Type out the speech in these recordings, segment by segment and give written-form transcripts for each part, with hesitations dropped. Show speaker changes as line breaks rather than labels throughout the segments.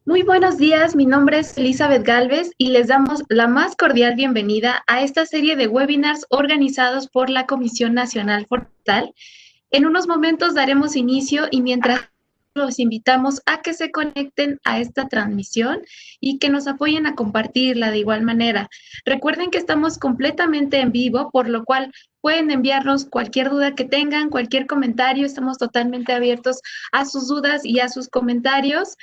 Muy buenos días, mi nombre es Elizabeth Galvez y les damos la más cordial bienvenida a esta serie de webinars organizados por la Comisión Nacional Forestal. En unos momentos daremos inicio y mientras los invitamos a que se conecten a esta transmisión y que nos apoyen a compartirla de igual manera. Recuerden que estamos completamente en vivo, por lo cual pueden enviarnos cualquier duda que tengan, cualquier comentario. Estamos totalmente abiertos a sus dudas y a sus comentarios.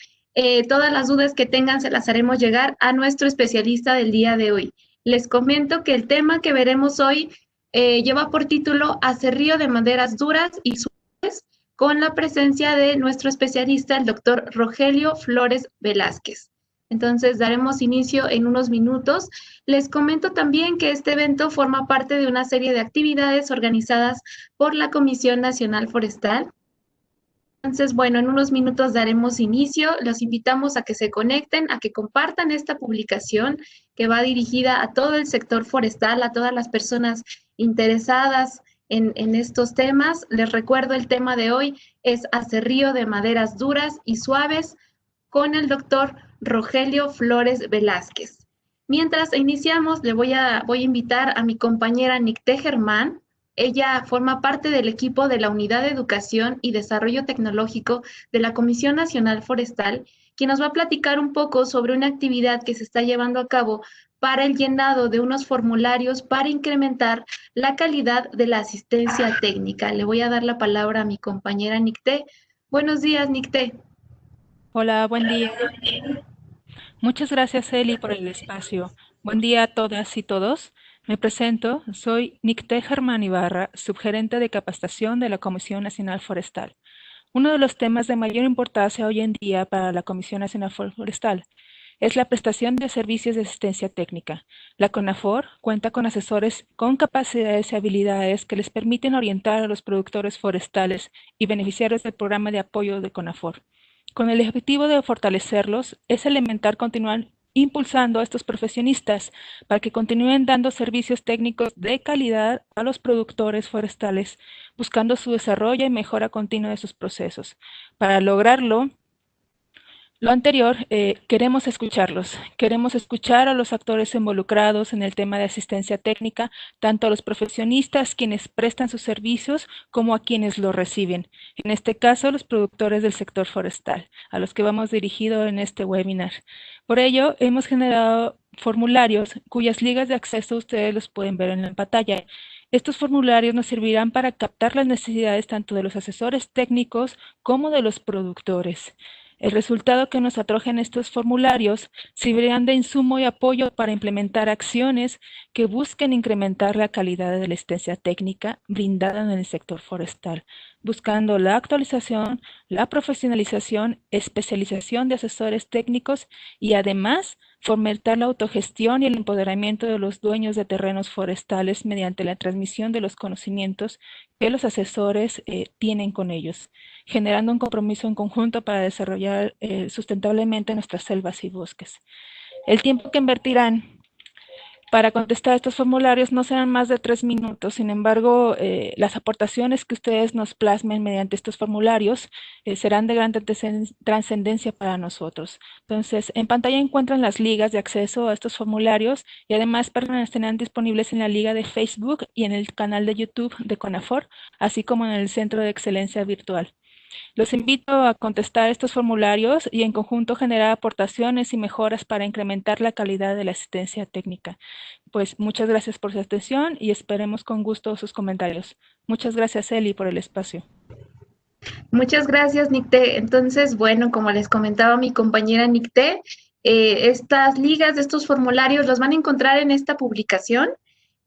Todas las dudas que tengan se las haremos llegar a nuestro especialista del día de hoy. Les comento que el tema que veremos hoy lleva por título Aserrío de maderas duras y suaves, con la presencia de nuestro especialista, el doctor Rogelio Flores Velázquez. Entonces, daremos inicio en unos minutos. Les comento también que este evento forma parte de una serie de actividades organizadas por la Comisión Nacional Forestal. Entonces, bueno, en unos minutos daremos inicio. Los invitamos a que se conecten, a que compartan esta publicación que va dirigida a todo el sector forestal, a todas las personas interesadas en estos temas. Les recuerdo, el tema de hoy es aserrío de maderas duras y suaves con el doctor Rogelio Flores Velázquez. Mientras iniciamos, le voy a invitar a mi compañera Nicté Germán. Ella forma parte del equipo de la Unidad de Educación y Desarrollo Tecnológico de la Comisión Nacional Forestal, quien nos va a platicar un poco sobre una actividad que se está llevando a cabo para el llenado de unos formularios para incrementar la calidad de la asistencia técnica. Le voy a dar la palabra a mi compañera Nicté. Buenos días, Nicté.
Hola, buen día. Muchas gracias, Eli, por el espacio. Buen día a todas y todos. Me presento, soy Nicté Germán Ibarra, subgerente de capacitación de la Comisión Nacional Forestal. Uno de los temas de mayor importancia hoy en día para la Comisión Nacional Forestal es la prestación de servicios de asistencia técnica. La CONAFOR cuenta con asesores con capacidades y habilidades que les permiten orientar a los productores forestales y beneficiarios del programa de apoyo de CONAFOR. Con el objetivo de fortalecerlos, es elemental continuar impulsando a estos profesionistas para que continúen dando servicios técnicos de calidad a los productores forestales, buscando su desarrollo y mejora continua de sus procesos. Para lograrlo, lo anterior, queremos escucharlos, queremos escuchar a los actores involucrados en el tema de asistencia técnica, tanto a los profesionistas quienes prestan sus servicios como a quienes los reciben. En este caso, los productores del sector forestal, a los que vamos dirigido en este webinar. Por ello, hemos generado formularios cuyas ligas de acceso ustedes los pueden ver en la pantalla. Estos formularios nos servirán para captar las necesidades tanto de los asesores técnicos como de los productores. El resultado que nos arrojen estos formularios servirán de insumo y apoyo para implementar acciones que busquen incrementar la calidad de la asistencia técnica brindada en el sector forestal, buscando la actualización, la profesionalización, especialización de asesores técnicos y además fomentar la autogestión y el empoderamiento de los dueños de terrenos forestales mediante la transmisión de los conocimientos que los asesores tienen con ellos, generando un compromiso en conjunto para desarrollar sustentablemente nuestras selvas y bosques. El tiempo que invertirán para contestar estos formularios no serán más de 3 minutos. Sin embargo, las aportaciones que ustedes nos plasmen mediante estos formularios serán de gran trascendencia para nosotros. Entonces, en pantalla encuentran las ligas de acceso a estos formularios y además estarán disponibles en la liga de Facebook y en el canal de YouTube de CONAFOR, así como en el Centro de Excelencia Virtual. Los invito a contestar estos formularios y en conjunto generar aportaciones y mejoras para incrementar la calidad de la asistencia técnica. Pues muchas gracias por su atención y esperemos con gusto sus comentarios. Muchas gracias, Eli, por el espacio.
Muchas gracias, Nicté. Entonces, bueno, como les comentaba mi compañera Nicté, estas ligas de estos formularios los van a encontrar en esta publicación.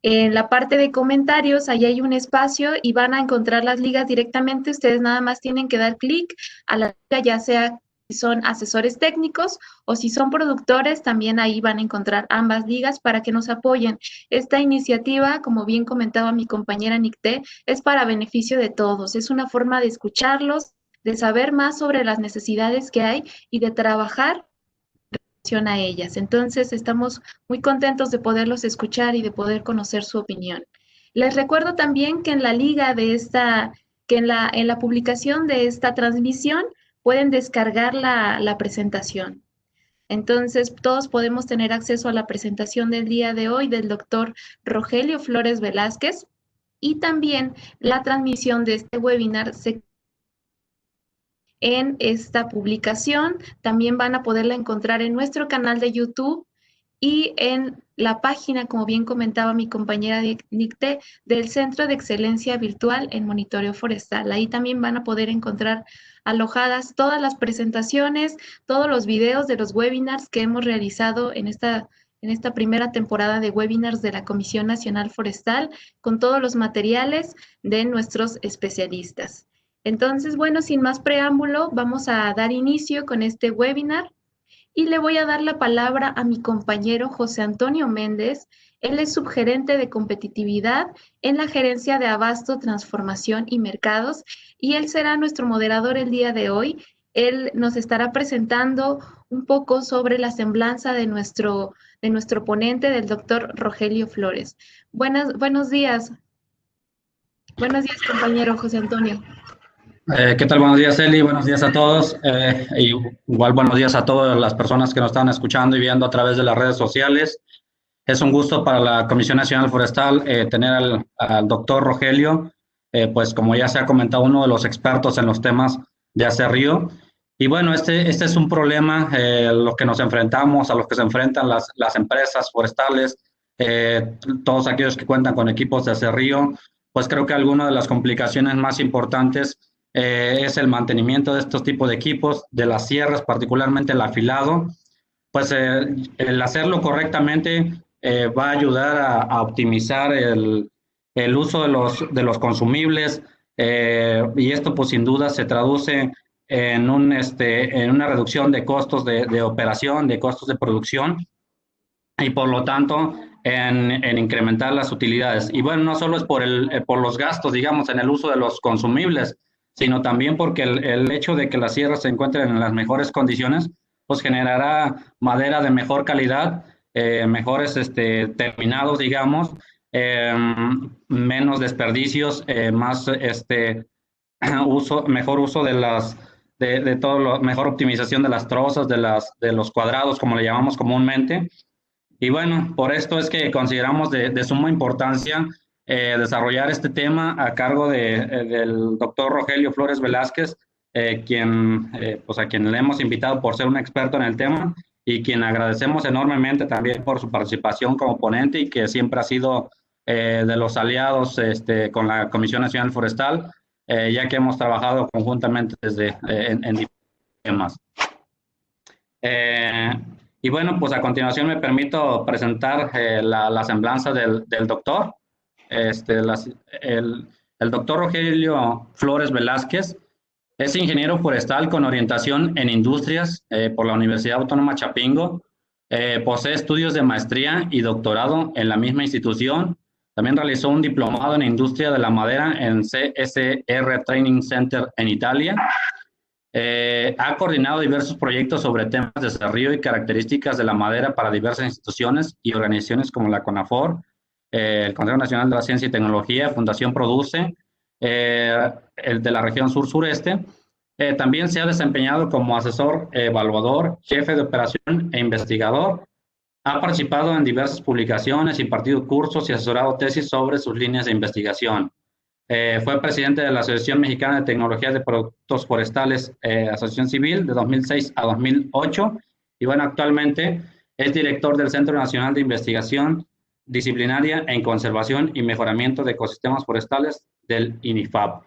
En la parte de comentarios, ahí hay un espacio y van a encontrar las ligas directamente. Ustedes nada más tienen que dar clic a la liga, ya sea si son asesores técnicos o si son productores, también ahí van a encontrar ambas ligas para que nos apoyen. Esta iniciativa, como bien comentaba mi compañera Nicté, es para beneficio de todos. Es una forma de escucharlos, de saber más sobre las necesidades que hay y de trabajar a ellas. Entonces, estamos muy contentos de poderlos escuchar y de poder conocer su opinión. Les recuerdo también que en la liga de esta, que en la publicación de esta transmisión pueden descargar la presentación. Entonces, todos podemos tener acceso a la presentación del día de hoy del doctor Rogelio Flores Velázquez y también la transmisión de este webinar se en esta publicación. También van a poderla encontrar en nuestro canal de YouTube y en la página, como bien comentaba mi compañera Nicté, del Centro de Excelencia Virtual en Monitoreo Forestal. Ahí también van a poder encontrar alojadas todas las presentaciones, todos los videos de los webinars que hemos realizado en esta primera temporada de webinars de la Comisión Nacional Forestal, con todos los materiales de nuestros especialistas. Entonces, bueno, sin más preámbulo, vamos a dar inicio con este webinar y le voy a dar la palabra a mi compañero José Antonio Méndez. Él es subgerente de competitividad en la Gerencia de Abasto, Transformación y Mercados y él será nuestro moderador el día de hoy. Él nos estará presentando un poco sobre la semblanza de nuestro ponente, del doctor Rogelio Flores. Buenos días. Buenos días, compañero José Antonio.
¿Qué tal? Buenos días, Eli. Buenos días a todos. Igual buenos días a todas las personas que nos están escuchando y viendo a través de las redes sociales. Es un gusto para la Comisión Nacional Forestal tener al doctor Rogelio, pues como ya se ha comentado, uno de los expertos en los temas de acerrío. Y bueno, este es un problema, lo que nos enfrentamos, a los que se enfrentan las empresas forestales, todos aquellos que cuentan con equipos de acerrío, pues creo que alguna de las complicaciones más importantes es el mantenimiento de estos tipos de equipos, de las sierras, particularmente el afilado. Pues el hacerlo correctamente va a ayudar a optimizar el uso de los consumibles y esto pues sin duda se traduce en una reducción de costos de operación, de costos de producción y por lo tanto en incrementar las utilidades. Y bueno, no solo es por los gastos, digamos, en el uso de los consumibles, sino también porque el hecho de que las sierras se encuentren en las mejores condiciones, pues generará madera de mejor calidad, mejores terminados, digamos, menos desperdicios, más mejor uso de todo mejor optimización de las trozas, de los cuadrados, como le llamamos comúnmente. Y bueno, por esto es que consideramos de suma importancia desarrollar este tema a cargo del doctor Rogelio Flores Velázquez, pues a quien le hemos invitado por ser un experto en el tema y quien agradecemos enormemente también por su participación como ponente y que siempre ha sido de los aliados con la Comisión Nacional Forestal, ya que hemos trabajado conjuntamente en diferentes temas. Y bueno, pues a continuación me permito presentar la semblanza del doctor. El doctor Rogelio Flores Velázquez es ingeniero forestal con orientación en industrias por la Universidad Autónoma Chapingo. Posee estudios de maestría y doctorado en la misma institución. También realizó un diplomado en industria de la madera en CSR Training Center en Italia. Ha coordinado diversos proyectos sobre temas de desarrollo y características de la madera para diversas instituciones y organizaciones como la CONAFOR, el Consejo Nacional de la Ciencia y Tecnología, Fundación Produce, el de la región sur-sureste. También se ha desempeñado como asesor, evaluador, jefe de operación e investigador. Ha participado en diversas publicaciones, impartido cursos y asesorado tesis sobre sus líneas de investigación. Fue presidente de la Asociación Mexicana de Tecnología de Productos Forestales, Asociación Civil, de 2006 a 2008. Y bueno, actualmente es director del Centro Nacional de Investigación Disciplinaria en Conservación y Mejoramiento de Ecosistemas Forestales del INIFAP.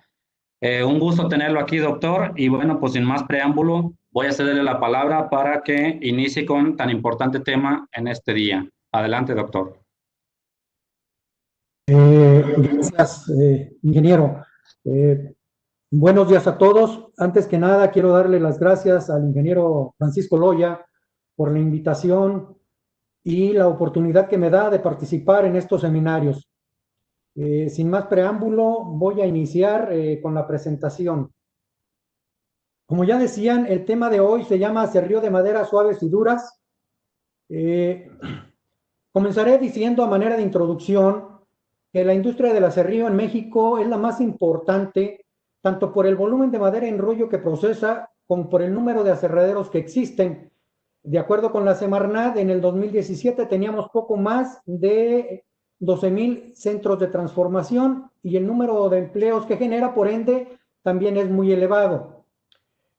Un gusto tenerlo aquí, doctor. Y bueno, pues sin más preámbulo, voy a cederle la palabra para que inicie con tan importante tema en este día. Adelante, doctor.
Gracias, ingeniero. Buenos días a todos. Antes que nada, quiero darle las gracias al ingeniero Francisco Loya por la invitación y la oportunidad que me da de participar en estos seminarios. Sin más preámbulo, voy a iniciar con la presentación. Como ya decían, el tema de hoy se llama acerrío de maderas suaves y duras. Comenzaré diciendo a manera de introducción que la industria del acerrío en México es la más importante, tanto por el volumen de madera en rollo que procesa, como por el número de aserraderos que existen. De acuerdo con la Semarnat, en el 2017 teníamos poco más de 12,000 centros de transformación y el número de empleos que genera, por ende, también es muy elevado.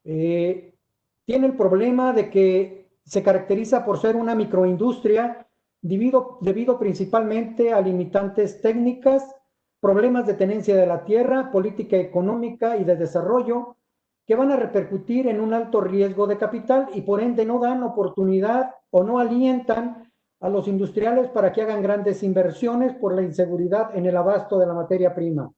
Tiene el problema de que se caracteriza por ser una microindustria debido principalmente a limitantes técnicas, problemas de tenencia de la tierra, política económica y de desarrollo, que van a repercutir en un alto riesgo de capital y por ende no dan oportunidad o no alientan a los industriales para que hagan grandes inversiones por la inseguridad en el abasto de la materia prima.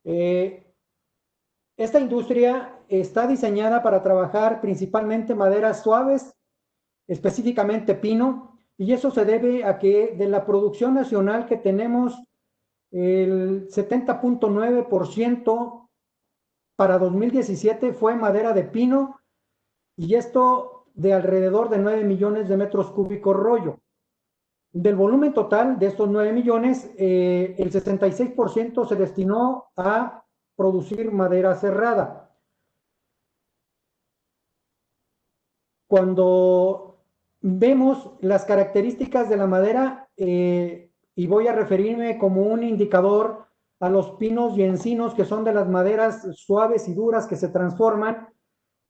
Esta industria está diseñada para trabajar principalmente maderas suaves, específicamente pino, y eso se debe a que de la producción nacional que tenemos, el 70.9% para 2017 fue madera de pino, y esto de alrededor de 9 millones de metros cúbicos rollo. Del volumen total de estos 9 millones, el 66% se destinó a producir madera cerrada. Cuando vemos las características de la madera, y voy a referirme como un indicador a los pinos y encinos, que son de las maderas suaves y duras que se transforman,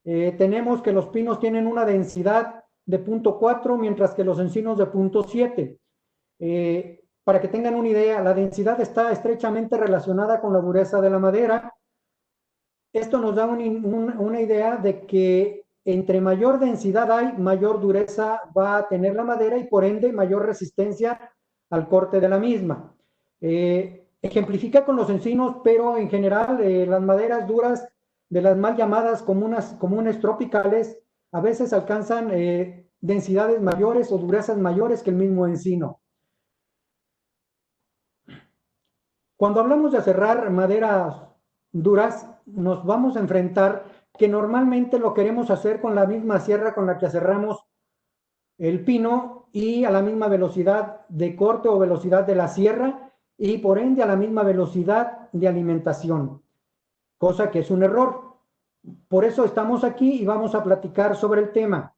tenemos que los pinos tienen una densidad de 0.4, mientras que los encinos de 0.7. Para que tengan una idea, la densidad está estrechamente relacionada con la dureza de la madera. Esto nos da una idea de que entre mayor densidad hay, mayor dureza va a tener la madera y por ende mayor resistencia al corte de la misma. Ejemplifica con los encinos, pero en general las maderas duras de las mal llamadas comunes tropicales a veces alcanzan densidades mayores o durezas mayores que el mismo encino. Cuando hablamos de aserrar maderas duras, nos vamos a enfrentar que normalmente lo queremos hacer con la misma sierra con la que aserramos el pino y a la misma velocidad de corte o velocidad de la sierra y por ende a la misma velocidad de alimentación, cosa que es un error. Por eso estamos aquí y vamos a platicar sobre el tema.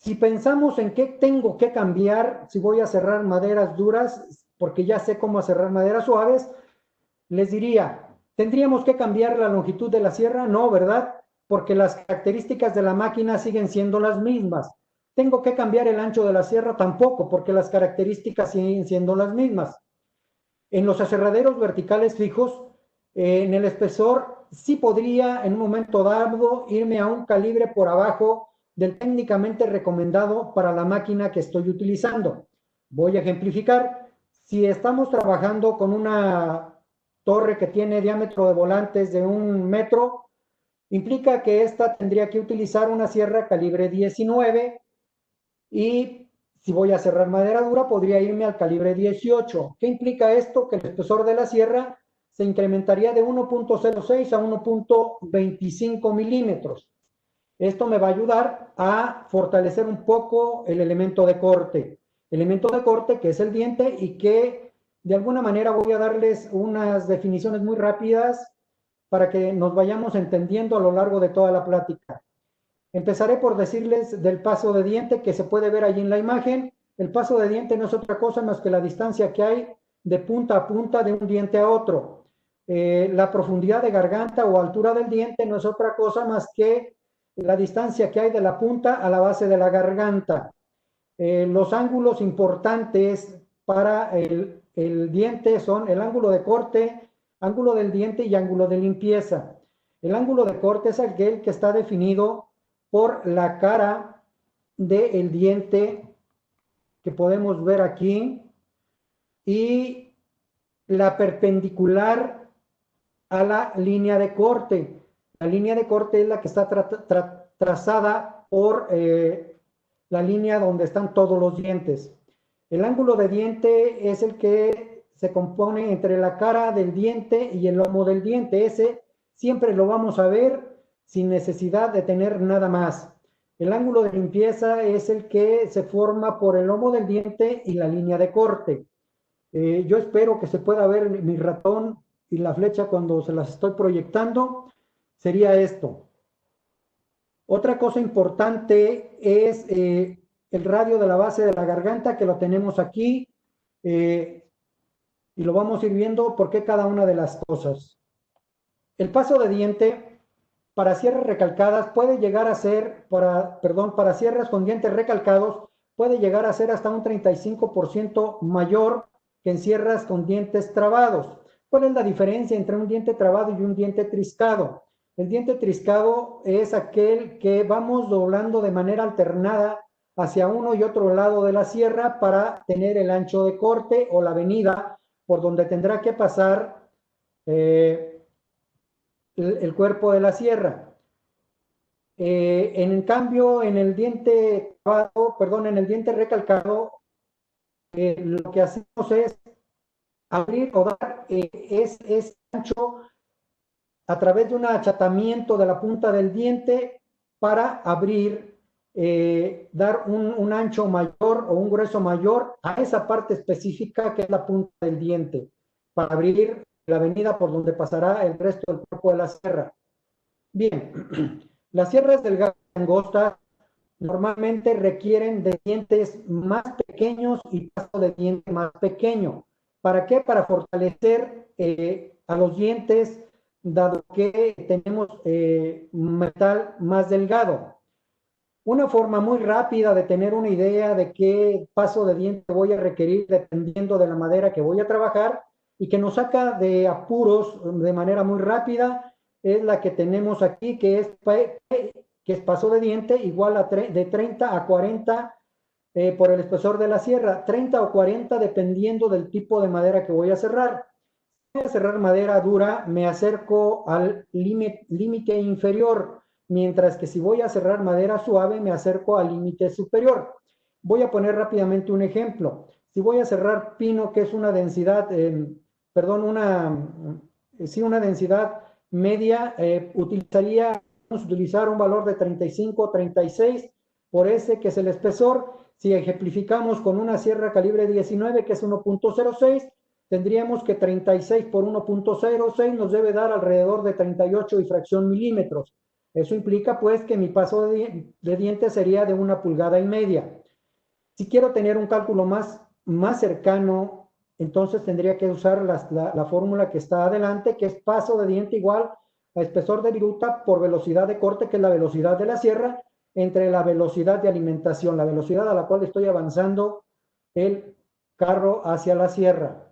Si pensamos en qué tengo que cambiar, si voy a aserrar maderas duras, porque ya sé cómo aserrar maderas suaves, les diría, ¿tendríamos que cambiar la longitud de la sierra? No, ¿verdad? Porque las características de la máquina siguen siendo las mismas. ¿Tengo que cambiar el ancho de la sierra? Tampoco, porque las características siguen siendo las mismas. En los aserraderos verticales fijos, en el espesor, sí podría en un momento dado irme a un calibre por abajo del técnicamente recomendado para la máquina que estoy utilizando. Voy a ejemplificar. Si estamos trabajando con una torre que tiene diámetro de volantes de 1 metro, implica que esta tendría que utilizar una sierra calibre 19 y si voy a aserrar madera dura podría irme al calibre 18. ¿Qué implica esto? Que el espesor de la sierra se incrementaría de 1.06 a 1.25 milímetros. Esto me va a ayudar a fortalecer un poco el elemento de corte. Elemento de corte que es el diente y que de alguna manera voy a darles unas definiciones muy rápidas para que nos vayamos entendiendo a lo largo de toda la plática. Empezaré por decirles del paso de diente que se puede ver allí en la imagen. El paso de diente no es otra cosa más que la distancia que hay de punta a punta de un diente a otro. La profundidad de garganta o altura del diente no es otra cosa más que la distancia que hay de la punta a la base de la garganta. Los ángulos importantes para el diente son el ángulo de corte, ángulo del diente y ángulo de limpieza. El ángulo de corte es aquel que está definido por la cara del diente que podemos ver aquí y la perpendicular a la línea de corte. La línea de corte es la que está trazada por la línea donde están todos los dientes. El ángulo de diente es el que se compone entre la cara del diente y el lomo del diente. Ese siempre lo vamos a ver sin necesidad de tener nada más. El ángulo de limpieza es el que se forma por el lomo del diente y la línea de corte. Yo espero que se pueda ver mi ratón y la flecha cuando se las estoy proyectando. sería esto. Otra cosa importante es el radio de la base de la garganta, que lo tenemos aquí, y lo vamos a ir viendo por qué cada una de las cosas. El paso de diente para cierres recalcadas puede llegar a ser, para cierres con dientes recalcados, puede llegar a ser hasta un 35% mayor que en cierres con dientes trabados. ¿Cuál es la diferencia entre un diente trabado y un diente triscado? El diente triscado es aquel que vamos doblando de manera alternada hacia uno y otro lado de la sierra para tener el ancho de corte o la avenida por donde tendrá que pasar el cuerpo de la sierra. En cambio, en el diente recalcado, lo que hacemos es abrir o dar ese ancho a través de un achatamiento de la punta del diente para abrir, dar un ancho mayor o un grueso mayor a esa parte específica que es la punta del diente, para abrir la avenida por donde pasará el resto del cuerpo de la sierra. Bien, las sierras delgadas y angostas normalmente requieren de dientes más pequeños y paso de diente más pequeño. ¿Para qué? Para fortalecer a los dientes, dado que tenemos metal más delgado. Una forma muy rápida de tener una idea de qué paso de diente voy a requerir dependiendo de la madera que voy a trabajar y que nos saca de apuros de manera muy rápida es la que tenemos aquí, que es paso de diente igual a de 30 a 40 por el espesor de la sierra, 30 o 40 dependiendo del tipo de madera que voy a cerrar. Si voy a cerrar madera dura, me acerco al límite inferior, mientras que si voy a cerrar madera suave, me acerco al límite superior. Voy a poner rápidamente un ejemplo. Si voy a cerrar pino, que es una densidad, una densidad media, vamos a utilizar un valor de 35 o 36 por ese que es el espesor. Si ejemplificamos con una sierra calibre 19, que es 1.06, tendríamos que 36 por 1.06 nos debe dar alrededor de 38 y fracción milímetros. Eso implica pues que mi paso de diente sería de 1,5 pulgadas. Si quiero tener un cálculo más cercano, entonces tendría que usar la fórmula que está adelante, que es paso de diente igual a espesor de viruta por velocidad de corte, que es la velocidad de la sierra, entre la velocidad de alimentación, la velocidad a la cual estoy avanzando el carro hacia la sierra.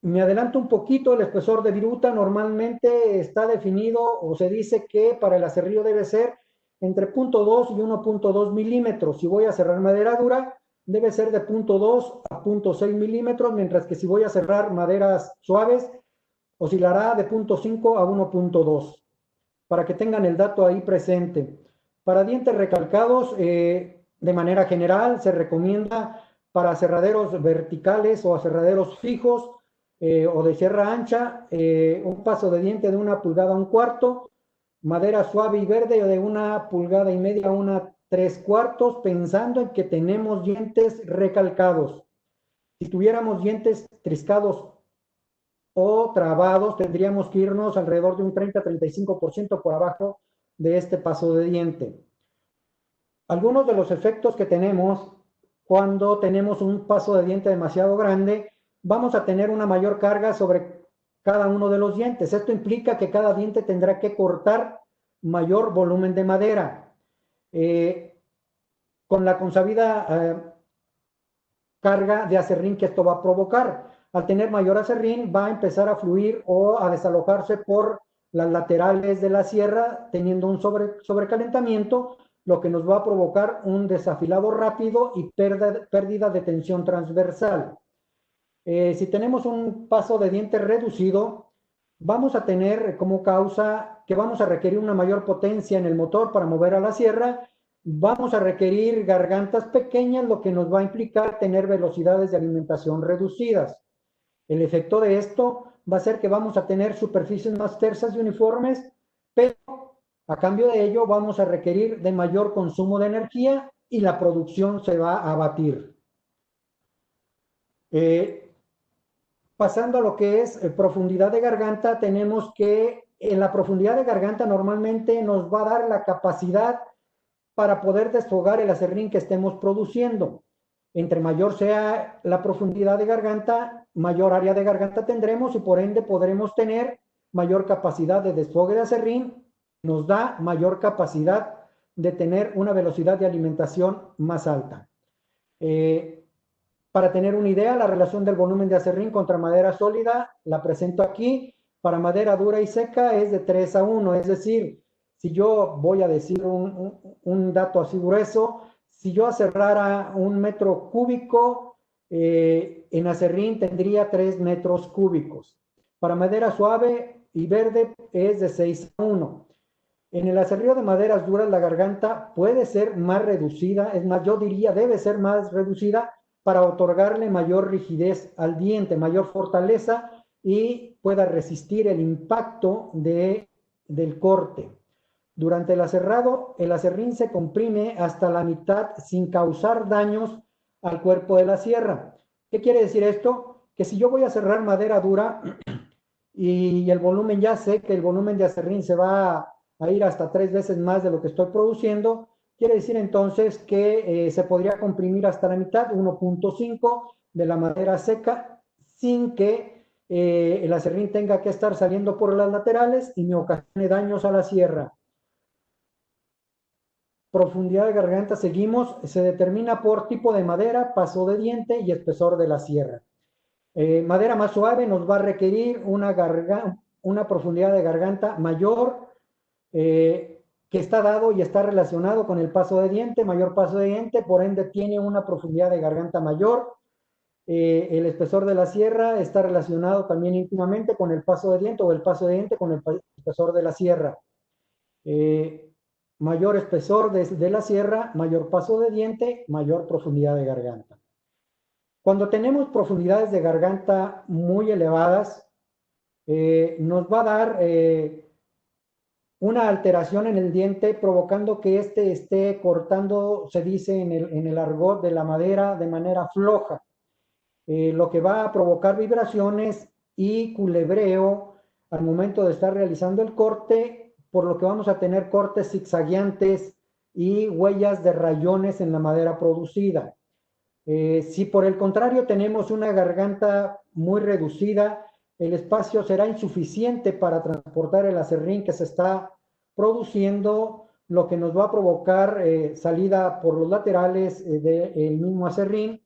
Me adelanto un poquito. El espesor de viruta normalmente está definido o se dice que para el aserrío debe ser entre 0.2 y 1.2 milímetros. Si voy a cerrar madera dura, debe ser de 0.2 a 0.6 milímetros, mientras que si voy a cerrar maderas suaves, oscilará de 0.5 a 1.2, para que tengan el dato ahí presente. Para dientes recalcados, de manera general, se recomienda para aserraderos verticales o aserraderos fijos o de sierra ancha, un paso de diente de 1 pulgada a 1/4, madera suave y verde de 1,5 pulgadas a 1,3/4, pensando en que tenemos dientes recalcados. Si tuviéramos dientes triscados o trabados, tendríamos que irnos alrededor de un 30-35% por abajo de este paso de diente. Algunos de los efectos que tenemos cuando tenemos un paso de diente demasiado grande, vamos a tener una mayor carga sobre cada uno de los dientes. Esto implica que cada diente tendrá que cortar mayor volumen de madera. Con la consabida carga de aserrín que esto va a provocar. Al tener mayor aserrín, va a empezar a fluir o a desalojarse por las laterales de la sierra, teniendo un sobrecalentamiento, lo que nos va a provocar un desafilado rápido y pérdida de tensión transversal. Si tenemos un paso de diente reducido, vamos a tener como causa que vamos a requerir una mayor potencia en el motor para mover a la sierra. Vamos a requerir gargantas pequeñas, lo que nos va a implicar tener velocidades de alimentación reducidas. El efecto de esto va a ser que vamos a tener superficies más tersas y uniformes, pero a cambio de ello vamos a requerir de mayor consumo de energía y la producción se va a abatir. Pasando a lo que es profundidad de garganta, tenemos que en la profundidad de garganta normalmente nos va a dar la capacidad para poder desfogar el aserrín que estemos produciendo. Entre mayor sea la profundidad de garganta, mayor área de garganta tendremos y por ende podremos tener mayor capacidad de desfogue de aserrín, nos da mayor capacidad de tener una velocidad de alimentación más alta. Para tener una idea, la relación del volumen de aserrín contra madera sólida la presento aquí. Para madera dura y seca es de 3 a 1, es decir, si yo voy a decir un dato así grueso, si yo aserrara 1 metro cúbico, en aserrín tendría 3 metros cúbicos. Para madera suave y verde es de 6 a 1. En el aserrío de maderas duras la garganta puede ser más reducida, es más, yo diría debe ser más reducida para otorgarle mayor rigidez al diente, mayor fortaleza y pueda resistir el impacto del corte. Durante el aserrado, el aserrín se comprime hasta la mitad sin causar daños al cuerpo de la sierra. ¿Qué quiere decir esto? Que si yo voy a serrar madera dura y el volumen ya sé que el volumen de aserrín se va a ir hasta 3 veces más de lo que estoy produciendo, quiere decir entonces que se podría comprimir hasta la mitad, 1.5 de la madera seca, sin que el aserrín tenga que estar saliendo por las laterales y me ocasione daños a la sierra. Profundidad de garganta, seguimos, se determina por tipo de madera, paso de diente y espesor de la sierra. Madera más suave nos va a requerir una profundidad de garganta mayor, que está dado y está relacionado con el paso de diente, mayor paso de diente, por ende tiene una profundidad de garganta mayor. El espesor de la sierra está relacionado también íntimamente con el paso de diente o el paso de diente con el espesor de la sierra. Mayor espesor de la sierra, mayor paso de diente, mayor profundidad de garganta. Cuando tenemos profundidades de garganta muy elevadas, nos va a dar una alteración en el diente provocando que éste esté cortando, se dice en el argot de la madera, de manera floja, lo que va a provocar vibraciones y culebreo al momento de estar realizando el corte, por lo que vamos a tener cortes zigzagueantes y huellas de rayones en la madera producida. Si por el contrario tenemos una garganta muy reducida, el espacio será insuficiente para transportar el aserrín que se está produciendo, lo que nos va a provocar salida por los laterales del mismo aserrín,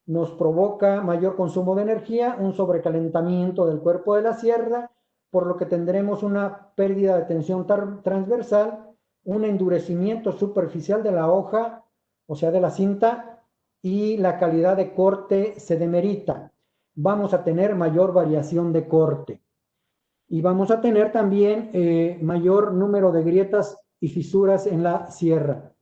nos provoca mayor consumo de energía, un sobrecalentamiento del cuerpo de la sierra, por lo que tendremos una pérdida de tensión transversal, un endurecimiento superficial de la hoja, o sea, de la cinta, y la calidad de corte se demerita. Vamos a tener mayor variación de corte. Y vamos a tener también mayor número de grietas y fisuras en la sierra.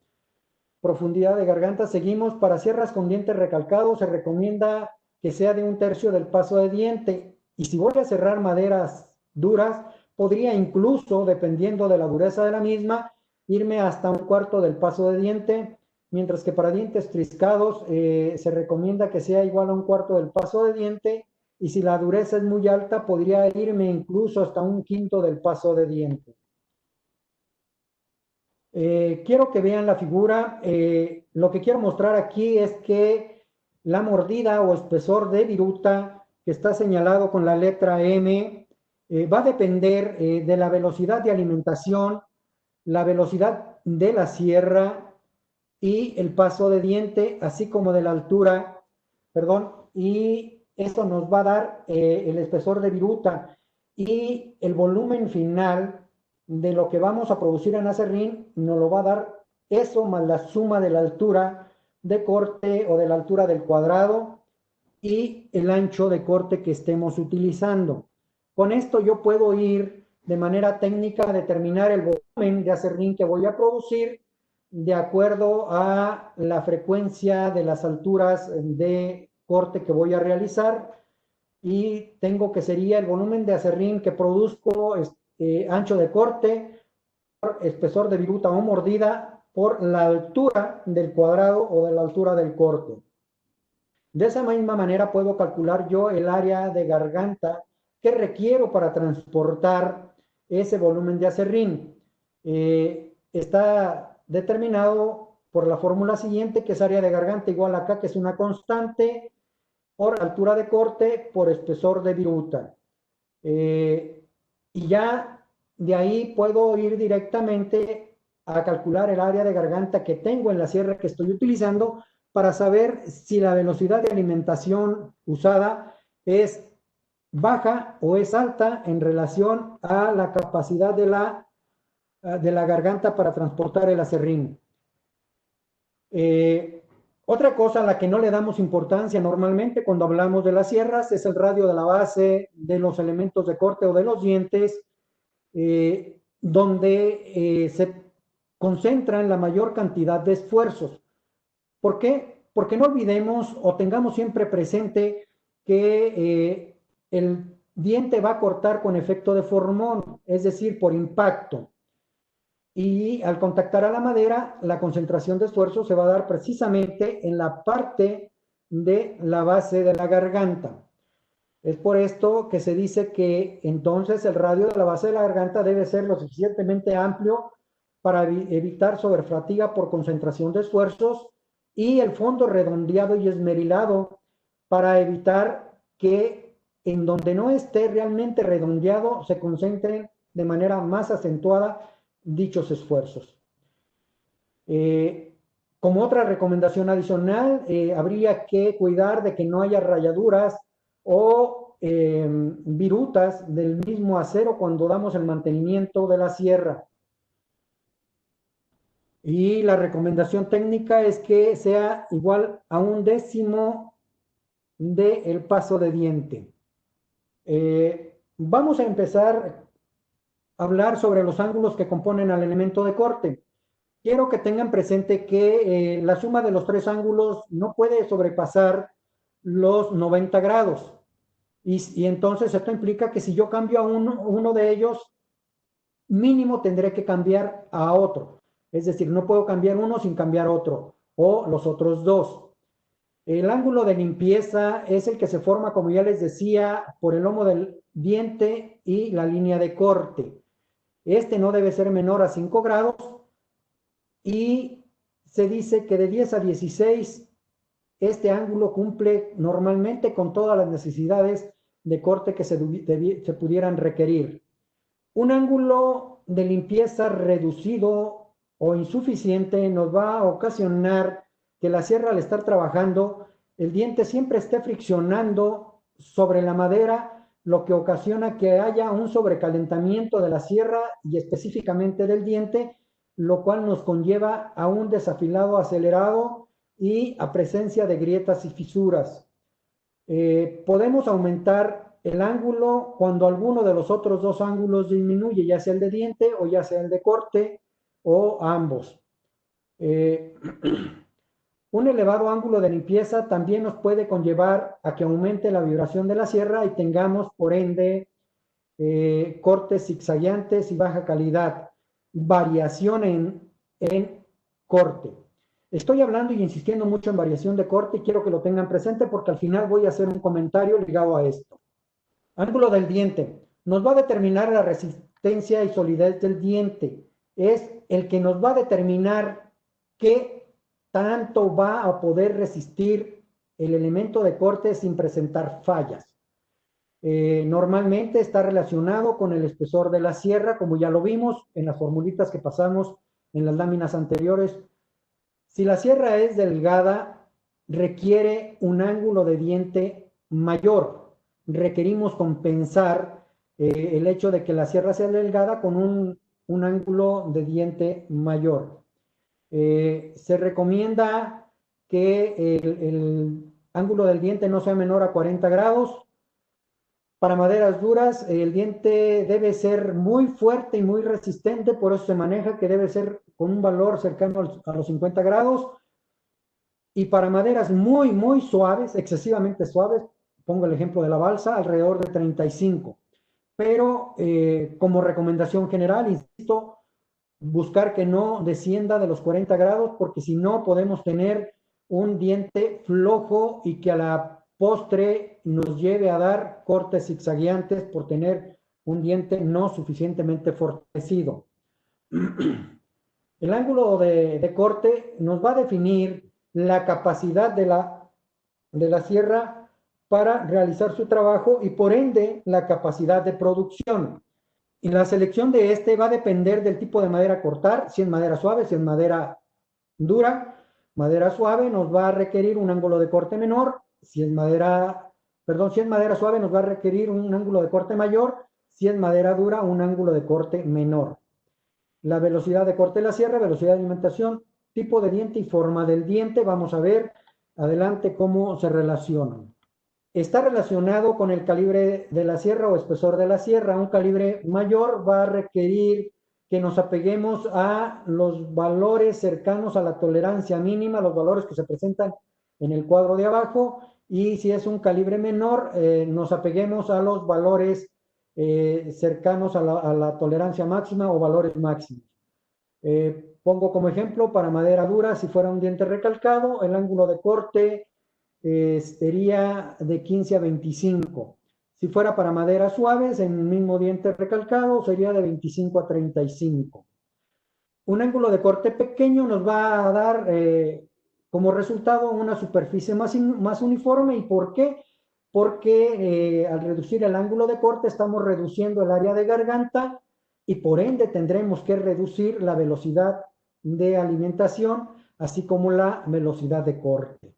Profundidad de garganta, seguimos. Para sierras con diente recalcado se recomienda que sea de 1/3 del paso de diente. Y si voy a cerrar maderas duras, podría incluso, dependiendo de la dureza de la misma, irme hasta 1/4 del paso de diente, mientras que para dientes triscados se recomienda que sea igual a 1/4 del paso de diente, y si la dureza es muy alta, podría irme incluso hasta 1/5 del paso de diente. Quiero que vean la figura. Lo que quiero mostrar aquí es que la mordida o espesor de viruta, que está señalado con la letra M, va a depender de la velocidad de alimentación, la velocidad de la sierra y el paso de diente, así como de la altura, y esto nos va a dar el espesor de viruta y el volumen final de lo que vamos a producir en aserrín, nos lo va a dar eso más la suma de la altura de corte o de la altura del cuadrado y el ancho de corte que estemos utilizando. Con esto yo puedo ir de manera técnica a determinar el volumen de aserrín que voy a producir de acuerdo a la frecuencia de las alturas de corte que voy a realizar, y tengo que sería el volumen de aserrín que produzco, ancho de corte, espesor de viruta o mordida, por la altura del cuadrado o de la altura del corte. De esa misma manera puedo calcular yo el área de garganta que requiero para transportar ese volumen de aserrín. Está determinado por la fórmula siguiente, que es área de garganta igual a K, que es una constante, por altura de corte, por espesor de viruta. Y ya de ahí puedo ir directamente a calcular el área de garganta que tengo en la sierra que estoy utilizando para saber si la velocidad de alimentación usada es baja o es alta en relación a la capacidad de la garganta para transportar el aserrín. Otra cosa a la que no le damos importancia normalmente cuando hablamos de las sierras es el radio de la base de los elementos de corte o de los dientes, donde se concentran la mayor cantidad de esfuerzos. ¿Por qué? Porque no olvidemos o tengamos siempre presente que el diente va a cortar con efecto de formón, es decir, por impacto. Y al contactar a la madera, la concentración de esfuerzo se va a dar precisamente en la parte de la base de la garganta. Es por esto que se dice que entonces el radio de la base de la garganta debe ser lo suficientemente amplio para evitar sobrefatiga por concentración de esfuerzos, y el fondo redondeado y esmerilado para evitar que en donde no esté realmente redondeado se concentren de manera más acentuada dichos esfuerzos. Como otra recomendación adicional, habría que cuidar de que no haya rayaduras o virutas del mismo acero cuando damos el mantenimiento de la sierra. Y la recomendación técnica es que sea igual a 1/10 del paso de diente. Vamos a empezar a hablar sobre los ángulos que componen al elemento de corte. Quiero que tengan presente que la suma de los tres ángulos no puede sobrepasar los 90 grados. Y entonces esto implica que si yo cambio a uno de ellos, mínimo tendré que cambiar a otro. Es decir, no puedo cambiar uno sin cambiar otro, o los otros dos. El ángulo de limpieza es el que se forma, como ya les decía, por el lomo del diente y la línea de corte. Este no debe ser menor a 5 grados y se dice que de 10 a 16 este ángulo cumple normalmente con todas las necesidades de corte que se pudieran requerir. Un ángulo de limpieza reducido o insuficiente nos va a ocasionar que la sierra, al estar trabajando, el diente siempre esté friccionando sobre la madera, lo que ocasiona que haya un sobrecalentamiento de la sierra y específicamente del diente, lo cual nos conlleva a un desafilado acelerado y a presencia de grietas y fisuras. Podemos aumentar el ángulo cuando alguno de los otros dos ángulos disminuye, ya sea el de diente o ya sea el de corte, o ambos. Un elevado ángulo de limpieza también nos puede conllevar a que aumente la vibración de la sierra y tengamos, por ende, cortes zigzagueantes y baja calidad, variación en corte. Estoy hablando y insistiendo mucho en variación de corte y quiero que lo tengan presente porque al final voy a hacer un comentario ligado a esto. Ángulo del diente. Nos va a determinar la resistencia y solidez del diente. Es el que nos va a determinar qué tanto va a poder resistir el elemento de corte sin presentar fallas. Normalmente está relacionado con el espesor de la sierra, como ya lo vimos en las formulitas que pasamos en las láminas anteriores. Si la sierra es delgada, requiere un ángulo de diente mayor. Requerimos compensar el hecho de que la sierra sea delgada con un ángulo de diente mayor. Se recomienda que el ángulo del diente no sea menor a 40 grados. Para maderas duras, el diente debe ser muy fuerte y muy resistente, por eso se maneja que debe ser con un valor cercano a los 50 grados. Y para maderas muy, muy suaves, excesivamente suaves, pongo el ejemplo de la balsa, alrededor de 35. Pero como recomendación general, insisto, buscar que no descienda de los 40 grados, porque si no podemos tener un diente flojo y que a la postre nos lleve a dar cortes zigzagueantes por tener un diente no suficientemente fortalecido. El ángulo de corte nos va a definir la capacidad de la sierra para realizar su trabajo y por ende la capacidad de producción. Y la selección de este va a depender del tipo de madera a cortar, si es madera suave, si es madera dura. Madera suave nos va a requerir un ángulo de corte menor, si es madera suave nos va a requerir un ángulo de corte mayor, si es madera dura un ángulo de corte menor. La velocidad de corte de la sierra, velocidad de alimentación, tipo de diente y forma del diente, vamos a ver adelante cómo se relacionan. Está relacionado con el calibre de la sierra o espesor de la sierra. Un calibre mayor va a requerir que nos apeguemos a los valores cercanos a la tolerancia mínima, los valores que se presentan en el cuadro de abajo, y si es un calibre menor, nos apeguemos a los valores cercanos a la tolerancia máxima o valores máximos. Pongo como ejemplo, para madera dura, si fuera un diente recalcado, el ángulo de corte sería de 15 a 25. Si fuera para maderas suaves, en el mismo diente recalcado, sería de 25 a 35. Un ángulo de corte pequeño nos va a dar como resultado una superficie más uniforme. ¿Y por qué? Porque al reducir el ángulo de corte estamos reduciendo el área de garganta y por ende tendremos que reducir la velocidad de alimentación, así como la velocidad de corte.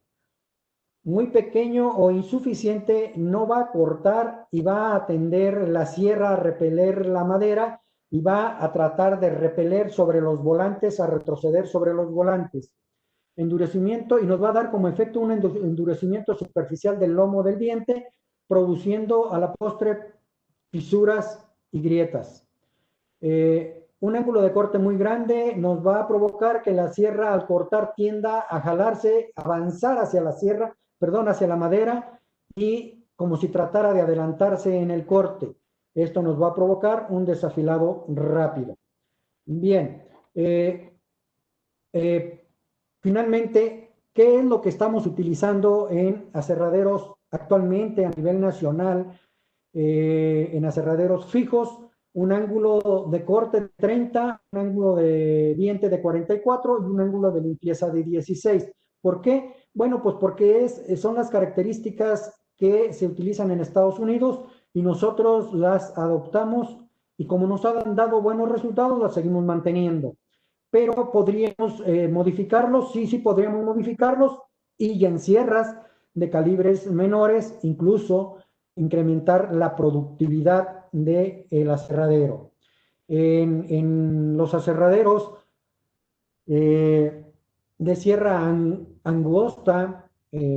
Muy pequeño o insuficiente no va a cortar y va a tender la sierra a repeler la madera y va a tratar de repeler sobre los volantes, a retroceder sobre los volantes. Endurecimiento, y nos va a dar como efecto un endurecimiento superficial del lomo del diente, produciendo a la postre fisuras y grietas. Un ángulo de corte muy grande nos va a provocar que la sierra al cortar tienda a jalarse, avanzar hacia la sierra, hacia la madera, y como si tratara de adelantarse en el corte. Esto nos va a provocar un desafilado rápido. Bien, finalmente, ¿qué es lo que estamos utilizando en aserraderos actualmente a nivel nacional? En aserraderos fijos, un ángulo de corte de 30, un ángulo de diente de 44 y un ángulo de limpieza de 16. ¿Por qué? Bueno, pues porque son las características que se utilizan en Estados Unidos y nosotros las adoptamos y como nos han dado buenos resultados, las seguimos manteniendo. Pero podríamos modificarlos, sí podríamos modificarlos, y ya en sierras de calibres menores, incluso incrementar la productividad del aserradero. En los aserraderos de sierra angosta,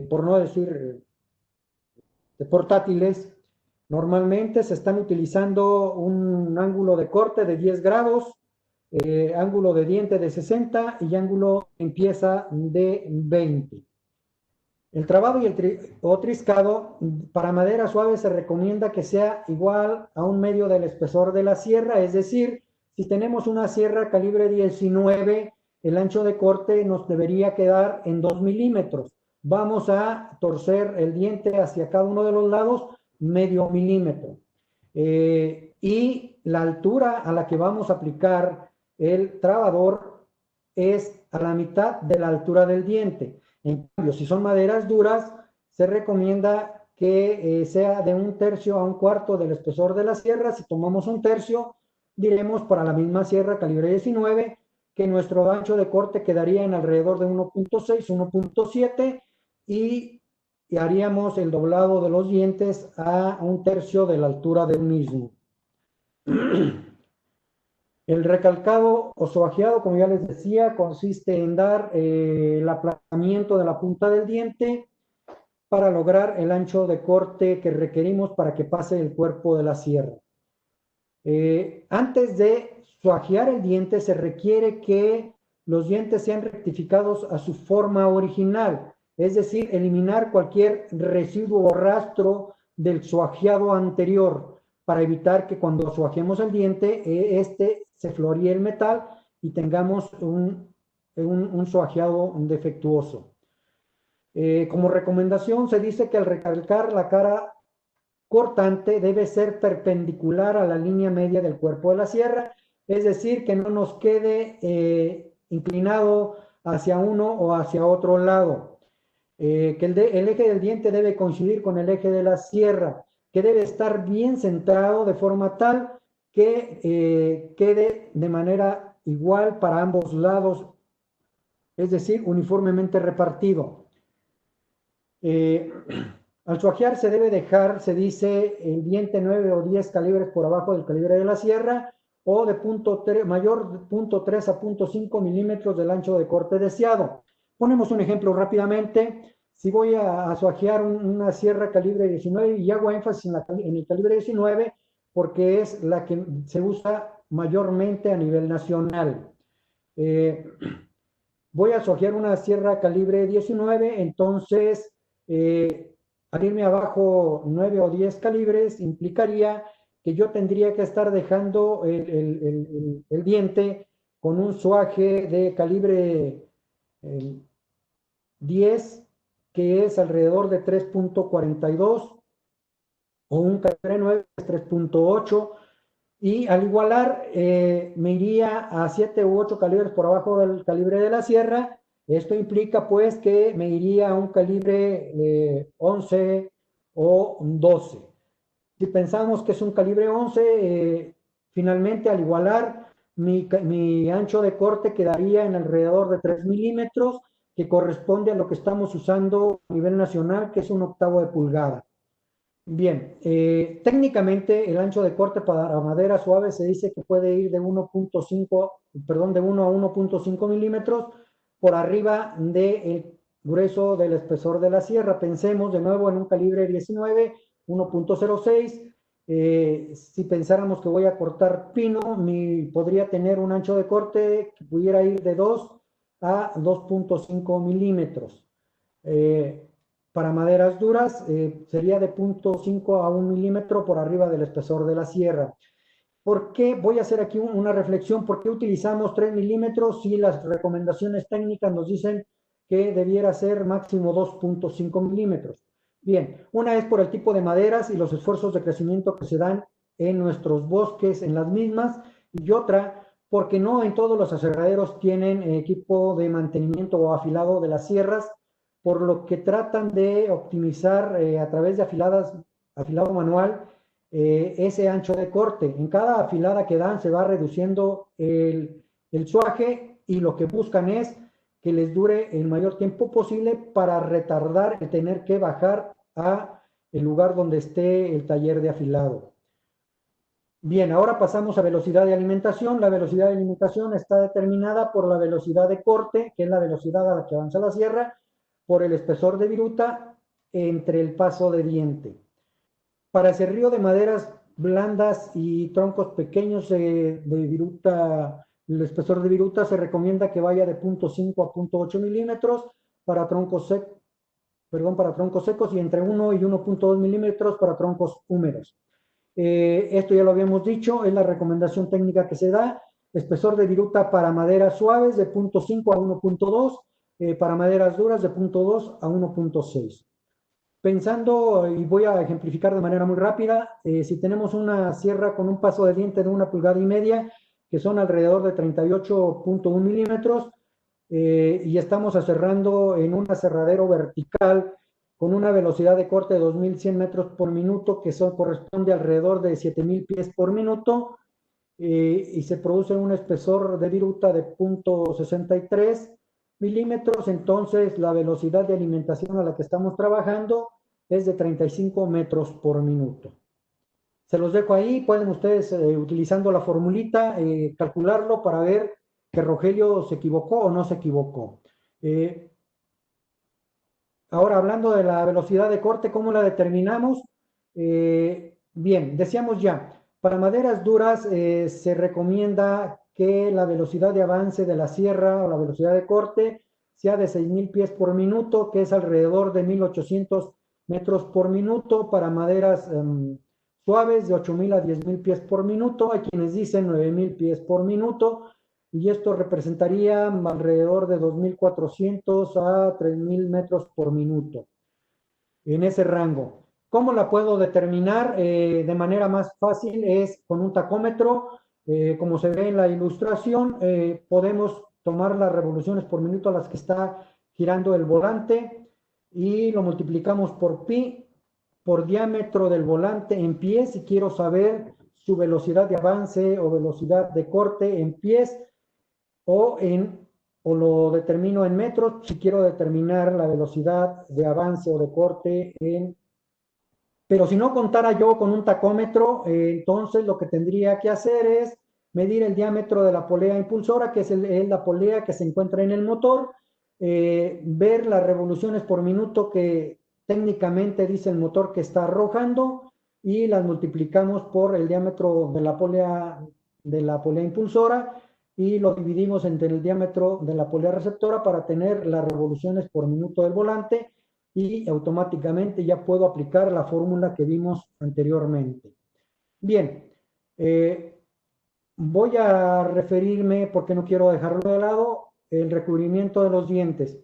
por no decir de portátiles, normalmente se están utilizando un ángulo de corte de 10 grados, ángulo de diente de 60 y ángulo de limpieza de 20. El trabado y o triscado para madera suave se recomienda que sea igual a un medio del espesor de la sierra, es decir, si tenemos una sierra calibre 19, el ancho de corte nos debería quedar en 2 milímetros. Vamos a torcer el diente hacia cada uno de los lados medio milímetro. Y la altura a la que vamos a aplicar el trabador es a la mitad de la altura del diente. En cambio, si son maderas duras, se recomienda que sea de 1/3 a 1/4 del espesor de la sierra. Si tomamos 1/3, diremos para la misma sierra calibre 19 que nuestro ancho de corte quedaría en alrededor de 1.6, 1.7 y haríamos el doblado de los dientes a 1/3 de la altura del mismo. El recalcado o soajeado, como ya les decía, consiste en dar el aplanamiento de la punta del diente para lograr el ancho de corte que requerimos para que pase el cuerpo de la sierra. Antes de soajear el diente se requiere que los dientes sean rectificados a su forma original, es decir, eliminar cualquier residuo o rastro del soajeado anterior para evitar que cuando soajemos el diente, se floríe el metal y tengamos un soajeado defectuoso. Como recomendación se dice que al recalcar la cara cortante debe ser perpendicular a la línea media del cuerpo de la sierra, es decir, que no nos quede inclinado hacia uno o hacia otro lado, que el eje del diente debe coincidir con el eje de la sierra, que debe estar bien centrado de forma tal que quede de manera igual para ambos lados, es decir, uniformemente repartido. Al suajear se debe dejar, se dice, el diente 9 o 10 calibres por abajo del calibre de la sierra o de mayor punto 3 a punto 5 milímetros del ancho de corte deseado. Ponemos un ejemplo rápidamente. Si voy a suajear una sierra calibre 19 y hago énfasis en el calibre 19 porque es la que se usa mayormente a nivel nacional. Voy a suajear una sierra calibre 19, entonces al irme abajo 9 o 10 calibres implicaría que yo tendría que estar dejando el diente con un suaje de calibre 10, que es alrededor de 3.42, o un calibre 9, 3.8, y al igualar me iría a 7 u 8 calibres por abajo del calibre de la sierra. Esto implica pues que me iría a un calibre 11 o 12. Si pensamos que es un calibre 11, finalmente al igualar mi ancho de corte quedaría en alrededor de 3 milímetros, que corresponde a lo que estamos usando a nivel nacional, que es un octavo de pulgada. Bien, técnicamente el ancho de corte para madera suave se dice que puede ir de 1.5, perdón, de 1 a 1.5 milímetros por arriba del grueso del espesor de la sierra. Pensemos de nuevo en un calibre 19, 1.06. Si pensáramos que voy a cortar pino, podría tener un ancho de corte que pudiera ir de 2 a 2.5 milímetros. Para maderas duras sería de 0.5 a 1 milímetro por arriba del espesor de la sierra. ¿Por qué? Voy a hacer aquí una reflexión. ¿Por qué utilizamos 3 milímetros si las recomendaciones técnicas nos dicen que debiera ser máximo 2.5 milímetros? Bien, una es por el tipo de maderas y los esfuerzos de crecimiento que se dan en nuestros bosques, en las mismas, y otra porque no en todos los aserraderos tienen equipo de mantenimiento o afilado de las sierras, por lo que tratan de optimizar a través de afilado manual ese ancho de corte. En cada afilada que dan se va reduciendo el suaje, y lo que buscan es que les dure el mayor tiempo posible para retardar el tener que bajar a el lugar donde esté el taller de afilado. Bien, ahora pasamos a velocidad de alimentación. La velocidad de alimentación está determinada por la velocidad de corte, que es la velocidad a la que avanza la sierra, por el espesor de viruta entre el paso de diente. Para el serrío de maderas blandas y troncos pequeños de viruta, el espesor de viruta se recomienda que vaya de 0.5 a 0.8 milímetros para troncos secos y entre 1 y 1.2 milímetros para troncos húmedos. Esto ya lo habíamos dicho, es la recomendación técnica que se da. Espesor de viruta para maderas suaves de 0.5 a 1.2, para maderas duras de 0.2 a 1.6. Pensando, y voy a ejemplificar de manera muy rápida, si tenemos una sierra con un paso de diente de 1,5 pulgadas, que son alrededor de 38.1 milímetros, y estamos aserrando en un aserradero vertical con una velocidad de corte de 2.100 metros por minuto, que corresponde alrededor de 7.000 pies por minuto, y se produce un espesor de viruta de 0.63 milímetros, entonces la velocidad de alimentación a la que estamos trabajando es de 35 metros por minuto. Se los dejo ahí, pueden ustedes, utilizando la formulita, calcularlo para ver que Rogelio se equivocó o no se equivocó. Ahora, hablando de la velocidad de corte, ¿cómo la determinamos? Bien, decíamos ya, para maderas duras se recomienda que la velocidad de avance de la sierra o la velocidad de corte sea de 6.000 pies por minuto, que es alrededor de 1.800 metros por minuto. Para maderas suaves de 8.000 a 10.000 pies por minuto. Hay quienes dicen 9.000 pies por minuto. y esto representaría alrededor de 2.400 a 3.000 metros por minuto, en ese rango. ¿Cómo la puedo determinar? De manera más fácil es con un tacómetro. Como se ve en la ilustración, podemos tomar las revoluciones por minuto a las que está girando el volante y lo multiplicamos por pi, por diámetro del volante en pies, si quiero saber su velocidad de avance o velocidad de corte en pies, o lo determino en metros si quiero determinar la velocidad de avance o de corte en... Pero si no contara yo con un tacómetro, entonces lo que tendría que hacer es medir el diámetro de la polea impulsora, que es la polea que se encuentra en el motor, ver las revoluciones por minuto que técnicamente dice el motor que está arrojando y las multiplicamos por el diámetro de la polea impulsora y lo dividimos entre el diámetro de la polea receptora para tener las revoluciones por minuto del volante y automáticamente ya puedo aplicar la fórmula que vimos anteriormente. Bien, voy a referirme, porque no quiero dejarlo de lado, el recubrimiento de los dientes.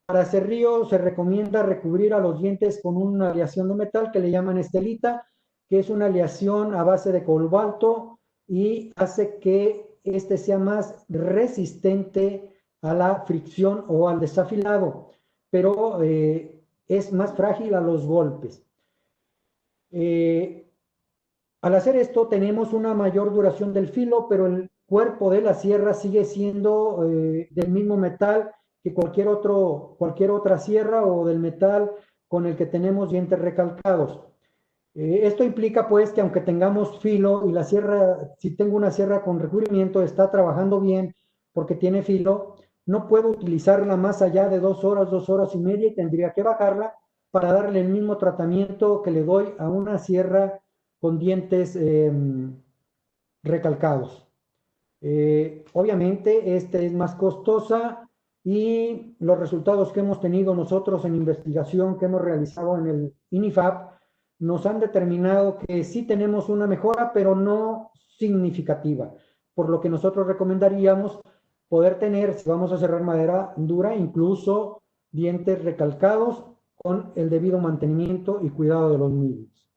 Para aserrío se recomienda recubrir a los dientes con una aleación de metal que le llaman estelita, que es una aleación a base de cobalto y hace que este sea más resistente a la fricción o al desafilado, pero es más frágil a los golpes. Al hacer esto tenemos una mayor duración del filo, pero el cuerpo de la sierra sigue siendo del mismo metal que cualquier otra sierra o del metal con el que tenemos dientes recalcados. Esto implica pues que aunque tengamos filo y la sierra, si tengo una sierra con recubrimiento, está trabajando bien porque tiene filo, no puedo utilizarla más allá de 2 horas y media y tendría que bajarla para darle el mismo tratamiento que le doy a una sierra con dientes recalcados. Obviamente, este es más costosa y los resultados que hemos tenido nosotros en investigación que hemos realizado en el INIFAP nos han determinado que sí tenemos una mejora, pero no significativa, por lo que nosotros recomendaríamos poder tener, si vamos a cerrar madera dura, incluso dientes recalcados con el debido mantenimiento y cuidado de los mismos.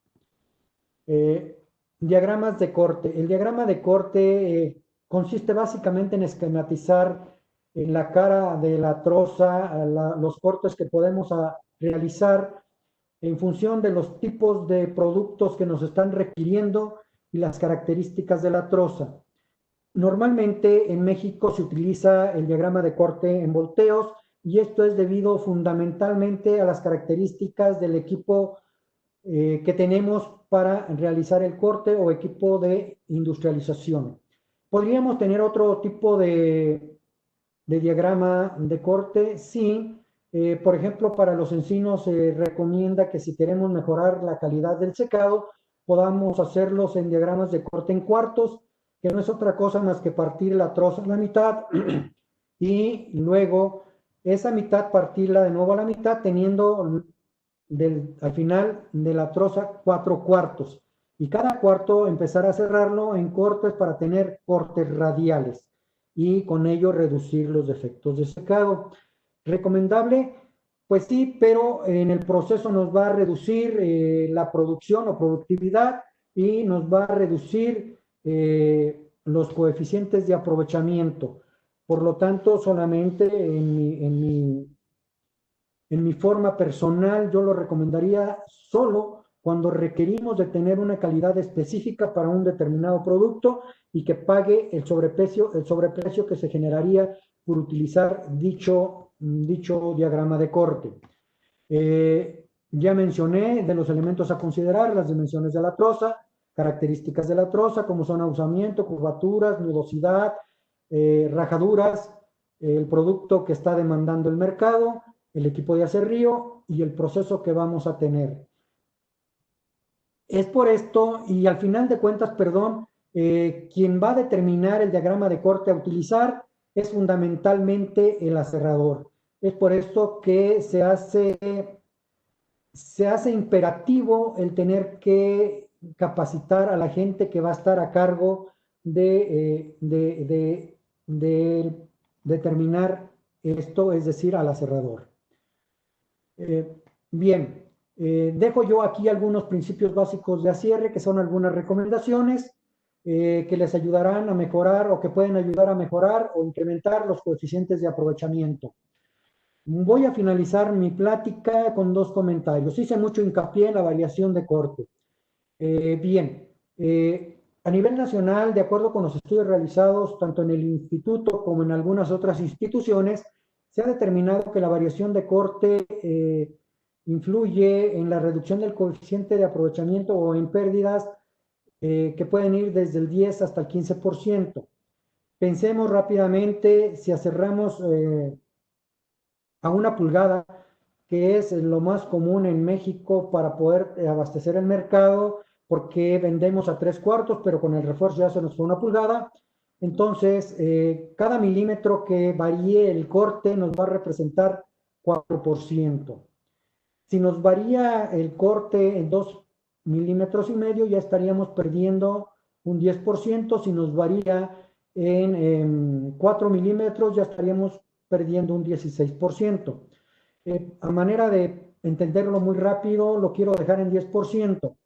Diagramas de corte. El diagrama de corte consiste básicamente en esquematizar en la cara de la troza los cortes que podemos realizar en función de los tipos de productos que nos están requiriendo y las características de la troza. Normalmente en México se utiliza el diagrama de corte en volteos y esto es debido fundamentalmente a las características del equipo que tenemos para realizar el corte o equipo de industrialización. ¿Podríamos tener otro tipo de diagrama de corte? Sí. Por ejemplo, para los encinos se recomienda que si queremos mejorar la calidad del secado, podamos hacerlos en diagramas de corte en cuartos, que no es otra cosa más que partir la troza a la mitad y luego esa mitad partirla de nuevo a la mitad, teniendo al final de la troza 4 cuartos. Y cada cuarto empezar a cerrarlo en cortes para tener cortes radiales y con ello reducir los defectos de secado. ¿Recomendable? Pues sí, pero en el proceso nos va a reducir la producción o productividad y nos va a reducir los coeficientes de aprovechamiento. Por lo tanto, solamente en mi forma personal, yo lo recomendaría solo cuando requerimos de tener una calidad específica para un determinado producto y que pague el sobreprecio que se generaría por utilizar dicho diagrama de corte. Ya mencioné de los elementos a considerar las dimensiones de la troza, características de la troza, como son ahusamiento, curvaturas, nudosidad, rajaduras, el producto que está demandando el mercado, el equipo de aserrío y el proceso que vamos a tener. Es por esto, y al final de cuentas, perdón, quien va a determinar el diagrama de corte a utilizar es fundamentalmente el aserrador. Es por esto que se hace imperativo el tener que capacitar a la gente que va a estar a cargo de de determinar esto, es decir, al aserrador. Bien, dejo yo aquí algunos principios básicos de acierre, que son algunas recomendaciones que les ayudarán a mejorar o que pueden ayudar a mejorar o incrementar los coeficientes de aprovechamiento. Voy a finalizar mi plática con dos comentarios. Hice mucho hincapié en la variación de corte. Bien, a nivel nacional, de acuerdo con los estudios realizados tanto en el instituto como en algunas otras instituciones, se ha determinado que la variación de corte influye en la reducción del coeficiente de aprovechamiento o en pérdidas que pueden ir desde el 10 hasta el 15%. Pensemos rápidamente si aserramos a 1 pulgada, que es lo más común en México para poder abastecer el mercado, porque vendemos a 3/4, pero con el refuerzo ya se nos fue 1 pulgada. Entonces, cada milímetro que varíe el corte nos va a representar 4%. Si nos varía el corte en 2,5 milímetros, ya estaríamos perdiendo un 10%. Si nos varía en 4 milímetros, ya estaríamos perdiendo un 16%. A manera de entenderlo muy rápido, lo quiero dejar en 10%.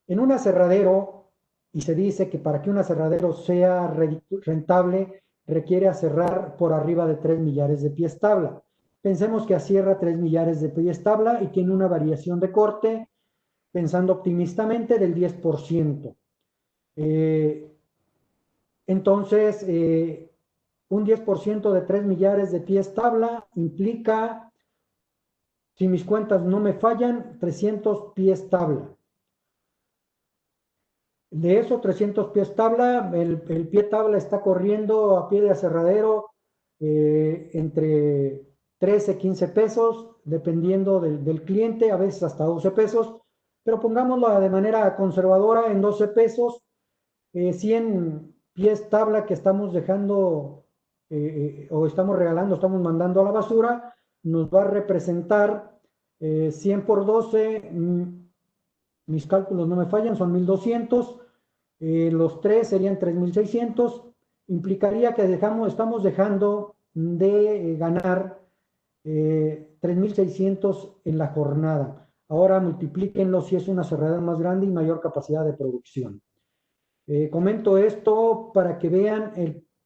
En un aserradero, y se dice que para que un aserradero sea rentable, requiere aserrar por arriba de 3 millares de pies tabla. Pensemos que asierra 3 millares de pies tabla y tiene una variación de corte, pensando optimistamente, del 10%. Entonces, un 10% de 3 millares de pies tabla implica, si mis cuentas no me fallan, 300 pies tabla. De esos 300 pies tabla, el pie tabla está corriendo a pie de aserradero entre 13, 15 pesos, dependiendo del cliente, a veces hasta 12 pesos, pero pongámoslo de manera conservadora en 12 pesos, 100 pies tabla que estamos dejando o estamos regalando, estamos mandando a la basura, nos va a representar 100 por 12, mis cálculos no me fallan, son 1,200, los 3 serían 3,600, implicaría que estamos dejando de ganar 3,600 en la jornada. Ahora multiplíquenlo si es una aserradero más grande y mayor capacidad de producción. Comento esto para que vean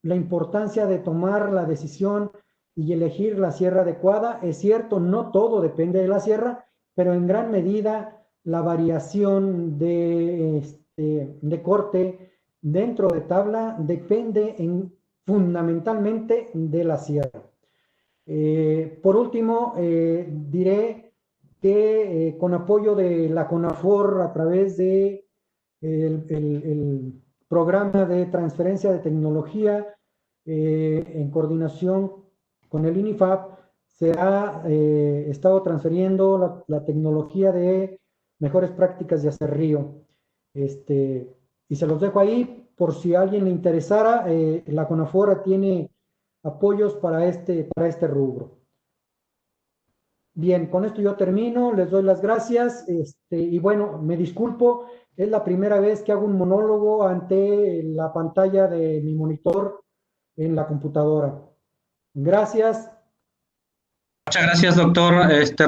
la importancia de tomar la decisión y elegir la sierra adecuada. Es cierto, no todo depende de la sierra, pero en gran medida la variación de corte dentro de tabla depende fundamentalmente de la sierra. Por último, diré que con apoyo de la CONAFOR a través de el programa de transferencia de tecnología en coordinación con el INIFAP, se ha estado transfiriendo la tecnología de mejores prácticas de aserrío. Y se los dejo ahí por si a alguien le interesara. La CONAFOR tiene apoyos para este rubro. Bien, con esto yo termino, les doy las gracias, y bueno, me disculpo, es la primera vez que hago un monólogo ante la pantalla de mi monitor en la computadora. Gracias.
Muchas gracias, doctor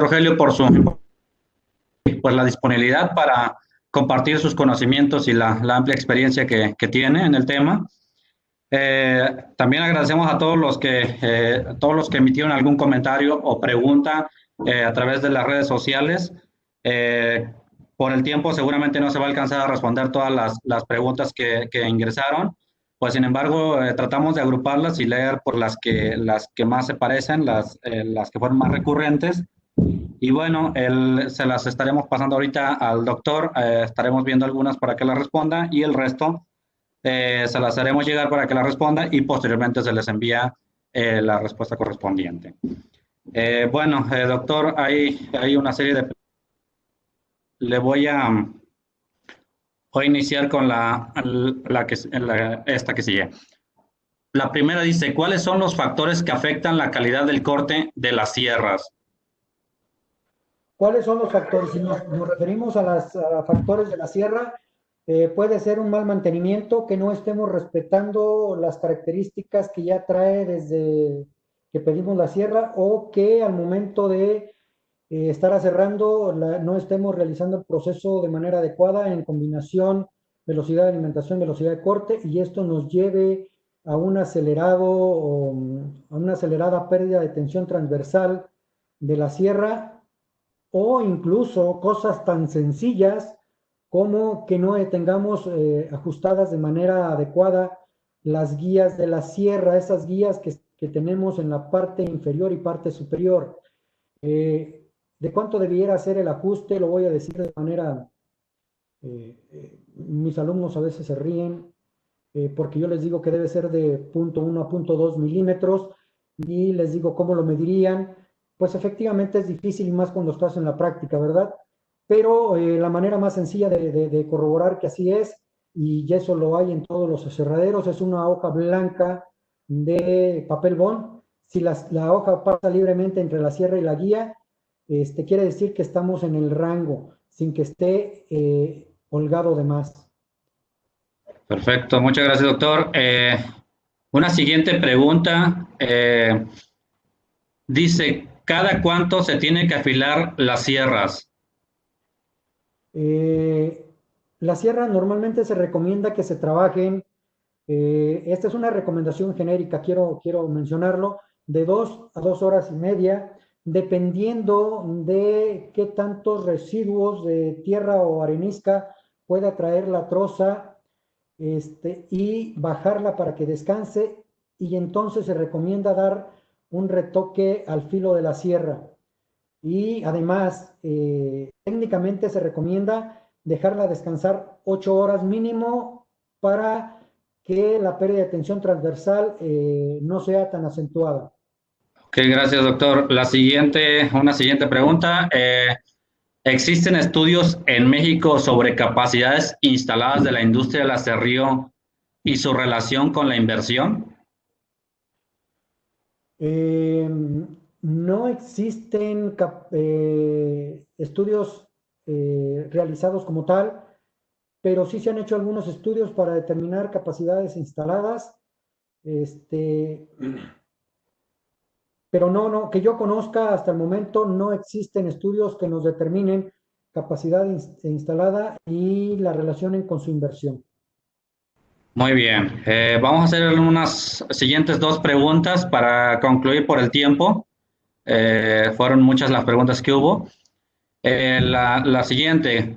Rogelio, por la disponibilidad para compartir sus conocimientos y la amplia experiencia que tiene en el tema. También agradecemos a todos los que emitieron algún comentario o pregunta a través de las redes sociales. Por el tiempo seguramente no se va a alcanzar a responder todas las preguntas que ingresaron, pues sin embargo tratamos de agruparlas y leer por las que más se parecen, las que fueron más recurrentes. Y bueno, se las estaremos pasando ahorita al doctor, estaremos viendo algunas para que las responda y el resto se las haremos llegar para que la responda y posteriormente se les envía la respuesta correspondiente. Bueno, doctor, hay una serie de... Le voy a iniciar con esta que sigue. La primera dice, ¿cuáles son los factores que afectan la calidad del corte de las sierras?
¿Cuáles son los factores? Si nos referimos a los factores de la sierra, puede ser un mal mantenimiento, que no estemos respetando las características que ya trae desde que pedimos la sierra, o que al momento de estar aserrando no estemos realizando el proceso de manera adecuada en combinación velocidad de alimentación, velocidad de corte, y esto nos lleve a un acelerado o a una acelerada pérdida de tensión transversal de la sierra, o incluso cosas tan sencillas como que no tengamos ajustadas de manera adecuada las guías de la sierra, esas guías que tenemos en la parte inferior y parte superior. De cuánto debiera ser el ajuste, lo voy a decir de manera, mis alumnos a veces se ríen, porque yo les digo que debe ser de 0.1 a 0.2 milímetros, y les digo cómo lo medirían. Pues efectivamente es difícil, y más cuando estás en la práctica, ¿verdad? Pero la manera más sencilla de corroborar que así es, y eso lo hay en todos los aserraderos, es una hoja blanca de papel bond. Si la hoja pasa libremente entre la sierra y la guía, quiere decir que estamos en el rango, sin que esté holgado de más.
Perfecto, muchas gracias, doctor. Una siguiente pregunta. Dice, ¿cada cuánto se tiene que afilar las sierras?
La sierra normalmente se recomienda que se trabajen, esta es una recomendación genérica, quiero mencionarlo, de 2 a 2 horas y media, dependiendo de qué tantos residuos de tierra o arenisca pueda traer la troza, y bajarla para que descanse, y entonces se recomienda dar un retoque al filo de la sierra. Y además, técnicamente se recomienda dejarla descansar 8 horas mínimo para que la pérdida de tensión transversal no sea tan acentuada.
Ok, gracias, doctor. Una siguiente pregunta. ¿Existen estudios en México sobre capacidades instaladas de la industria del aserrío y su relación con la inversión?
No existen estudios realizados como tal, pero sí se han hecho algunos estudios para determinar capacidades instaladas, pero no, que yo conozca hasta el momento, no existen estudios que nos determinen capacidad instalada y la relacionen con su inversión.
Muy bien. Vamos a hacer unas siguientes 2 preguntas para concluir por el tiempo. Fueron muchas las preguntas que hubo. La siguiente,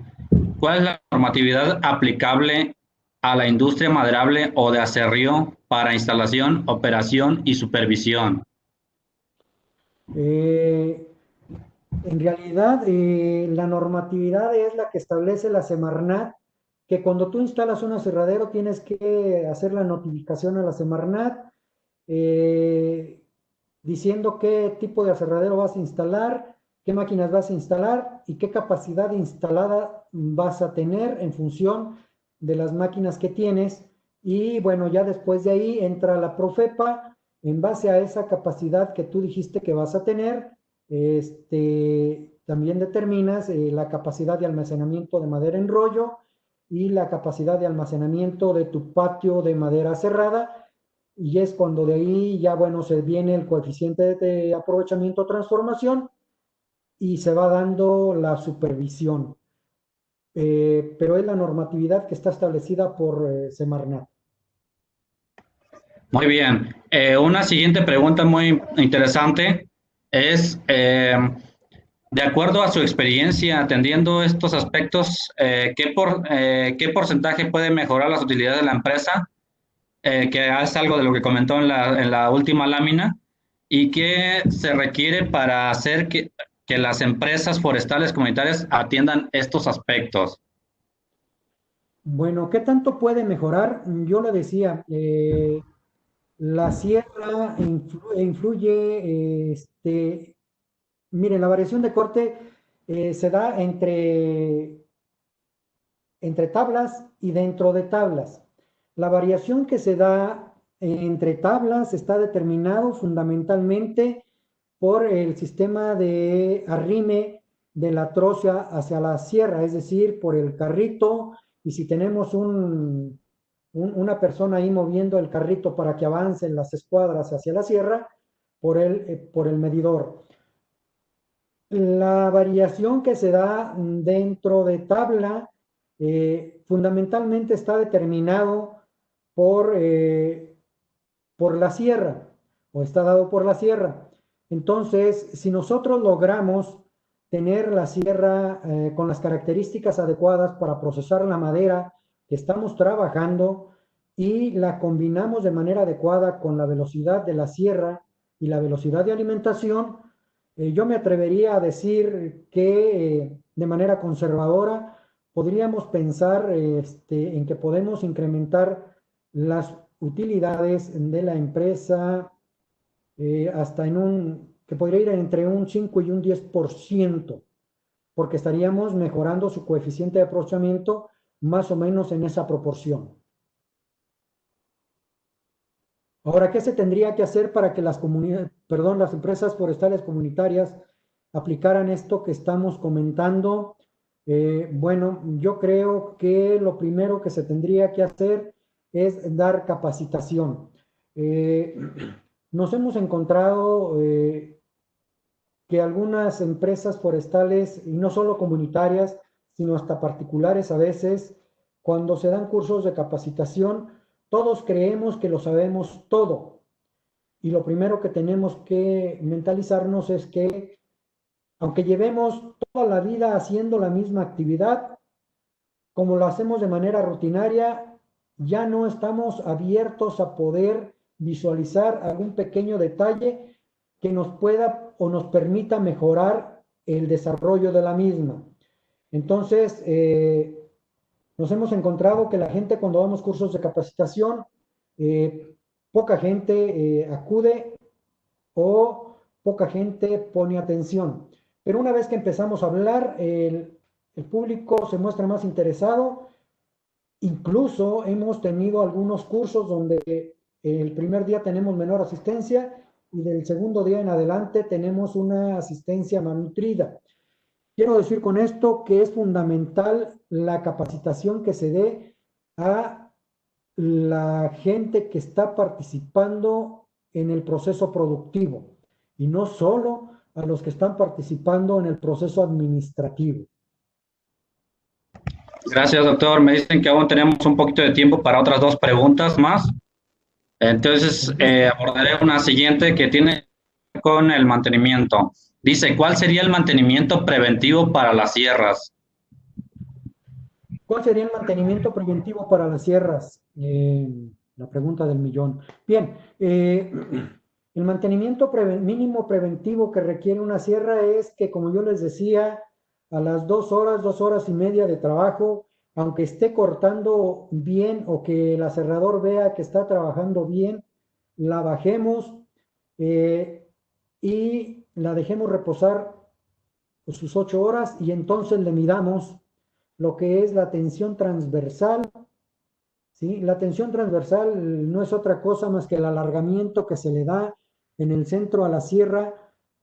¿cuál es la normatividad aplicable a la industria maderable o de aserrío para instalación, operación y supervisión?
En realidad, la normatividad es la que establece la Semarnat, que cuando tú instalas un aserradero tienes que hacer la notificación a la Semarnat, diciendo qué tipo de aserradero vas a instalar, qué máquinas vas a instalar y qué capacidad instalada vas a tener en función de las máquinas que tienes. Y bueno, ya después de ahí entra la Profepa, en base a esa capacidad que tú dijiste que vas a tener, también determinas la capacidad de almacenamiento de madera en rollo y la capacidad de almacenamiento de tu patio de madera cerrada, y es cuando de ahí ya, bueno, se viene el coeficiente de aprovechamiento o transformación y se va dando la supervisión. Pero es la normatividad que está establecida por Semarnat.
Muy bien. Una siguiente pregunta muy interesante es, de acuerdo a su experiencia atendiendo estos aspectos, ¿qué porcentaje puede mejorar las utilidades de la empresa? Que es algo de lo que comentó en la última lámina, y qué se requiere para hacer que las empresas forestales comunitarias atiendan estos aspectos.
Bueno, ¿qué tanto puede mejorar? Yo le decía, la sierra influye, miren, la variación de corte se da entre tablas y dentro de tablas. La variación que se da entre tablas está determinado fundamentalmente por el sistema de arrime de la trocha hacia la sierra, es decir, por el carrito y si tenemos una persona ahí moviendo el carrito para que avancen las escuadras hacia la sierra por el medidor. La variación que se da dentro de tabla fundamentalmente está determinado por la sierra, o está dado por la sierra. Entonces, si nosotros logramos tener la sierra con las características adecuadas para procesar la madera que estamos trabajando y la combinamos de manera adecuada con la velocidad de la sierra y la velocidad de alimentación, yo me atrevería a decir que de manera conservadora podríamos pensar en que podemos incrementar las utilidades de la empresa hasta que podría ir entre un 5 y un 10%, porque estaríamos mejorando su coeficiente de aprovechamiento más o menos en esa proporción. Ahora, ¿qué se tendría que hacer para que las empresas forestales comunitarias aplicaran esto que estamos comentando? Bueno, yo creo que lo primero que se tendría que hacer es dar capacitación. Nos hemos encontrado que algunas empresas forestales, y no solo comunitarias, sino hasta particulares a veces, cuando se dan cursos de capacitación, todos creemos que lo sabemos todo. Y lo primero que tenemos que mentalizarnos es que, aunque llevemos toda la vida haciendo la misma actividad, como lo hacemos de manera rutinaria, ya no estamos abiertos a poder visualizar algún pequeño detalle que nos pueda o nos permita mejorar el desarrollo de la misma. Entonces, nos hemos encontrado que la gente, cuando damos cursos de capacitación, poca gente acude o poca gente pone atención. Pero una vez que empezamos a hablar, el público se muestra más interesado. Incluso hemos tenido algunos cursos donde el primer día tenemos menor asistencia y del segundo día en adelante tenemos una asistencia malnutrida. Quiero decir con esto que es fundamental la capacitación que se dé a la gente que está participando en el proceso productivo y no solo a los que están participando en el proceso administrativo.
Gracias, doctor. Me dicen que aún tenemos un poquito de tiempo para otras dos preguntas más. Entonces, abordaré una siguiente que tiene con el mantenimiento. Dice, ¿cuál sería el mantenimiento preventivo para las sierras?
¿Cuál sería el mantenimiento preventivo para las sierras? La pregunta del millón. Bien, el mantenimiento mínimo preventivo que requiere una sierra es que, como yo les decía, a las 2 horas y media de trabajo, aunque esté cortando bien o que el aserrador vea que está trabajando bien, la bajemos y la dejemos reposar sus 8 horas y entonces le midamos lo que es la tensión transversal. ¿Sí? La tensión transversal no es otra cosa más que el alargamiento que se le da en el centro a la sierra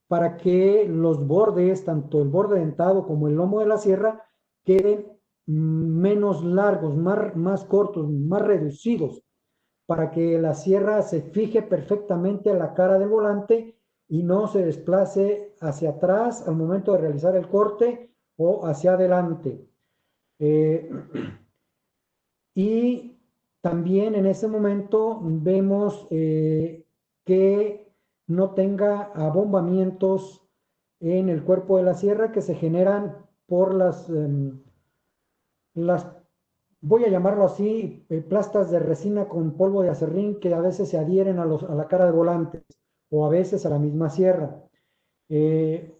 para que los bordes, tanto el borde dentado como el lomo de la sierra, queden menos largos, más cortos, más reducidos, para que la sierra se fije perfectamente a la cara del volante y no se desplace hacia atrás al momento de realizar el corte o hacia adelante. Y también en ese momento vemos que no tenga abombamientos en el cuerpo de la sierra que se generan por las voy a llamarlo así, plastas de resina con polvo de acerrín que a veces se adhieren a la cara de volantes o a veces a la misma sierra.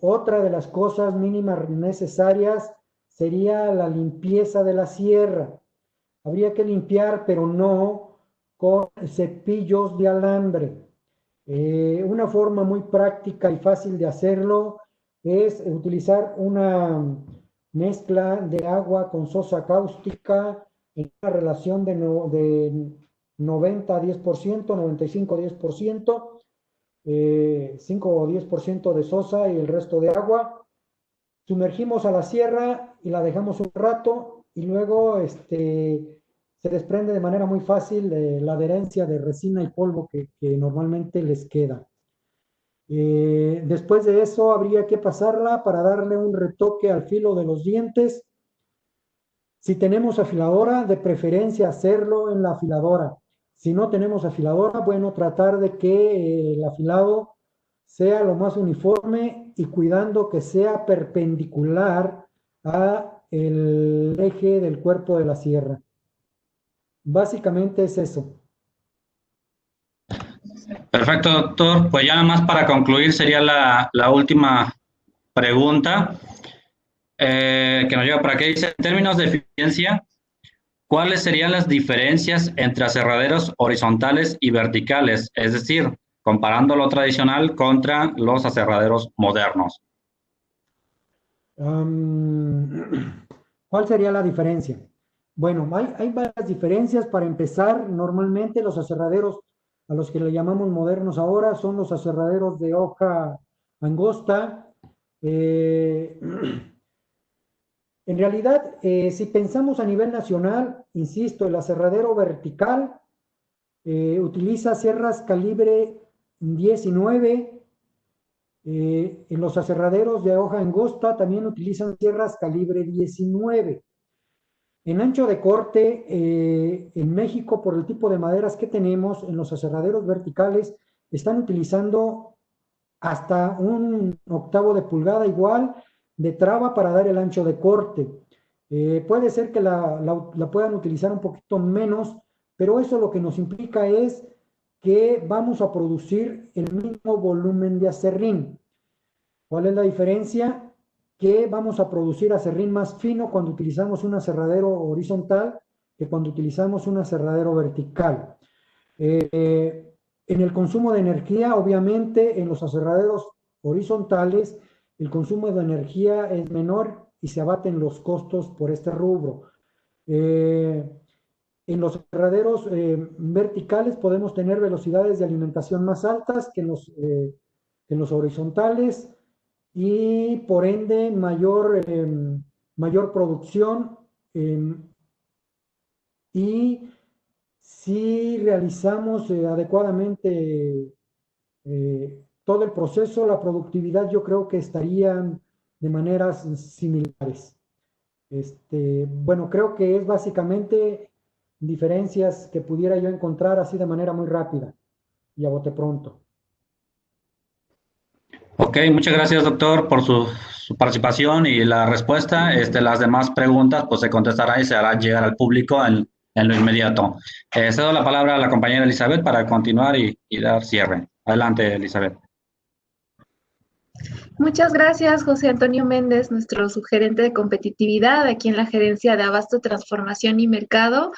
Otra de las cosas mínimas necesarias sería la limpieza de la sierra. Habría que limpiar, pero no con cepillos de alambre. Una forma muy práctica y fácil de hacerlo es utilizar una mezcla de agua con sosa cáustica en una relación de 90 a 10%, 95 a 10%, 5 o 10% de sosa y el resto de agua. Sumergimos a la sierra y la dejamos un rato y luego se desprende de manera muy fácil la adherencia de resina y polvo que normalmente les queda. Después de eso habría que pasarla para darle un retoque al filo de los dientes. Si tenemos afiladora, de preferencia hacerlo en la afiladora. Si no tenemos afiladora, bueno, tratar de que el afilado sea lo más uniforme y cuidando que sea perpendicular a el eje del cuerpo de la sierra. Básicamente es eso.
Perfecto, doctor. Pues ya nada más para concluir sería la última pregunta que nos lleva para acá. Dice, en términos de eficiencia, ¿cuáles serían las diferencias entre aserraderos horizontales y verticales? Es decir, comparando lo tradicional contra los aserraderos modernos.
¿Cuál sería la diferencia? Bueno, hay varias diferencias. Para empezar, normalmente los aserraderos a los que le llamamos modernos ahora son los aserraderos de hoja angosta. En realidad, si pensamos a nivel nacional, insisto, el aserradero vertical utiliza sierras calibre 19. En los aserraderos de hoja angosta también utilizan sierras calibre 19. En ancho de corte, en México, por el tipo de maderas que tenemos, en los aserraderos verticales están utilizando hasta un octavo de pulgada igual de traba para dar el ancho de corte. Puede ser que la puedan utilizar un poquito menos, pero eso lo que nos implica es que vamos a producir el mismo volumen de aserrín. ¿Cuál es la diferencia? Que vamos a producir aserrín más fino cuando utilizamos un aserradero horizontal que cuando utilizamos un aserradero vertical. En el consumo de energía, obviamente, en los aserraderos horizontales, el consumo de energía es menor y se abaten los costos por este rubro. En los aserraderos verticales podemos tener velocidades de alimentación más altas que en los horizontales y por ende mayor producción y si realizamos adecuadamente todo el proceso, la productividad yo creo que estarían de maneras similares. Bueno, creo que es básicamente diferencias que pudiera yo encontrar así de manera muy rápida y a bote pronto.
Ok, muchas gracias, doctor, por su participación y la respuesta. Las demás preguntas pues se contestarán y se harán llegar al público en lo inmediato. Cedo la palabra a la compañera Elizabeth para continuar y dar cierre. Adelante, Elizabeth.
Muchas gracias, José Antonio Méndez, nuestro subgerente de competitividad aquí en la Gerencia de Abasto, Transformación y Mercado.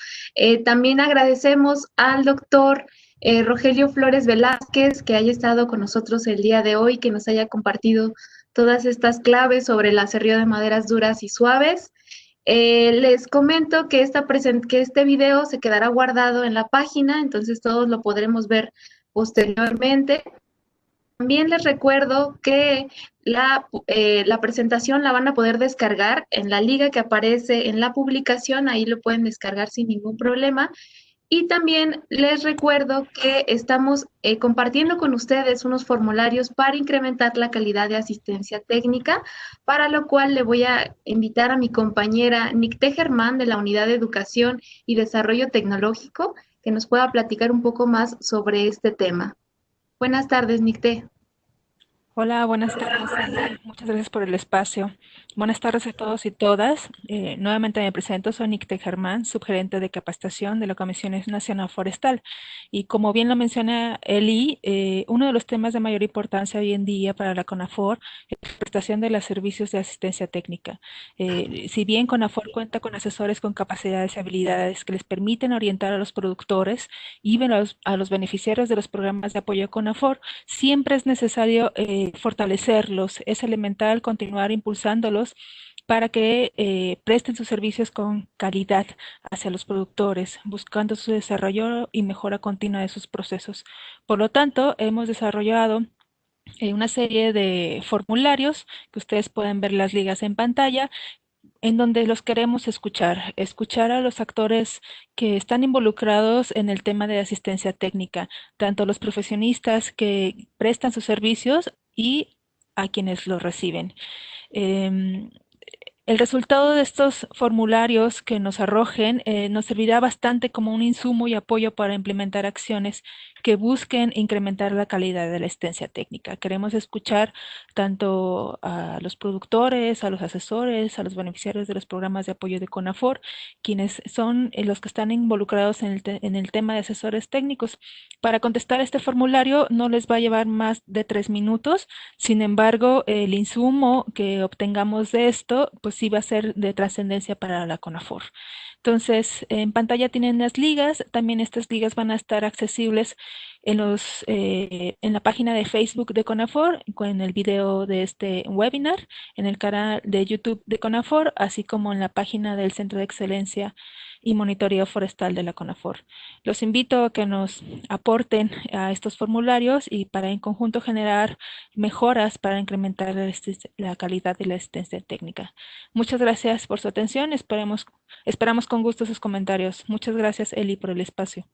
También agradecemos al doctor Rogelio Flores Velázquez, que haya estado con nosotros el día de hoy, que nos haya compartido todas estas claves sobre el aserrío de maderas duras y suaves. Les comento que este video se quedará guardado en la página, entonces todos lo podremos ver posteriormente. También les recuerdo que la presentación la van a poder descargar en la liga que aparece en la publicación, ahí lo pueden descargar sin ningún problema. Y también les recuerdo que estamos compartiendo con ustedes unos formularios para incrementar la calidad de asistencia técnica, para lo cual le voy a invitar a mi compañera Nicté Germán de la Unidad de Educación y Desarrollo Tecnológico, que nos pueda platicar un poco más sobre este tema. Buenas tardes, Nicté.
Hola, buenas tardes. Muchas gracias por el espacio. Buenas tardes a todos y todas. Nuevamente me presento, soy Nicté Germán, subgerente de capacitación de la Comisión Nacional Forestal. Y como bien lo menciona Eli, uno de los temas de mayor importancia hoy en día para la CONAFOR es la prestación de los servicios de asistencia técnica. Si bien CONAFOR cuenta con asesores con capacidades y habilidades que les permiten orientar a los productores y a los beneficiarios de los programas de apoyo a CONAFOR, siempre es necesario fortalecerlos. Es elemental continuar impulsándolos para que presten sus servicios con calidad hacia los productores, buscando su desarrollo y mejora continua de sus procesos. Por lo tanto, hemos desarrollado una serie de formularios que ustedes pueden ver las ligas en pantalla, en donde los queremos escuchar a los actores que están involucrados en el tema de asistencia técnica, tanto los profesionistas que prestan sus servicios y a quienes los reciben. Em, el resultado de estos formularios que nos arrojen nos servirá bastante como un insumo y apoyo para implementar acciones que busquen incrementar la calidad de la asistencia técnica. Queremos escuchar tanto a los productores, a los asesores, a los beneficiarios de los programas de apoyo de CONAFOR, quienes son los que están involucrados en el tema de asesores técnicos. Para contestar este formulario no les va a llevar más de 3 minutos. Sin embargo, el insumo que obtengamos de esto, pues sí va a ser de trascendencia para la CONAFOR. Entonces, en pantalla tienen las ligas. También estas ligas van a estar accesibles en la página de Facebook de CONAFOR, con el video de este webinar, en el canal de YouTube de CONAFOR, así como en la página del Centro de Excelencia y Monitoreo Forestal de la CONAFOR. Los invito a que nos aporten a estos formularios y para en conjunto generar mejoras para incrementar la calidad de la asistencia técnica. Muchas gracias por su atención. Esperamos con gusto sus comentarios. Muchas gracias, Eli, por el espacio.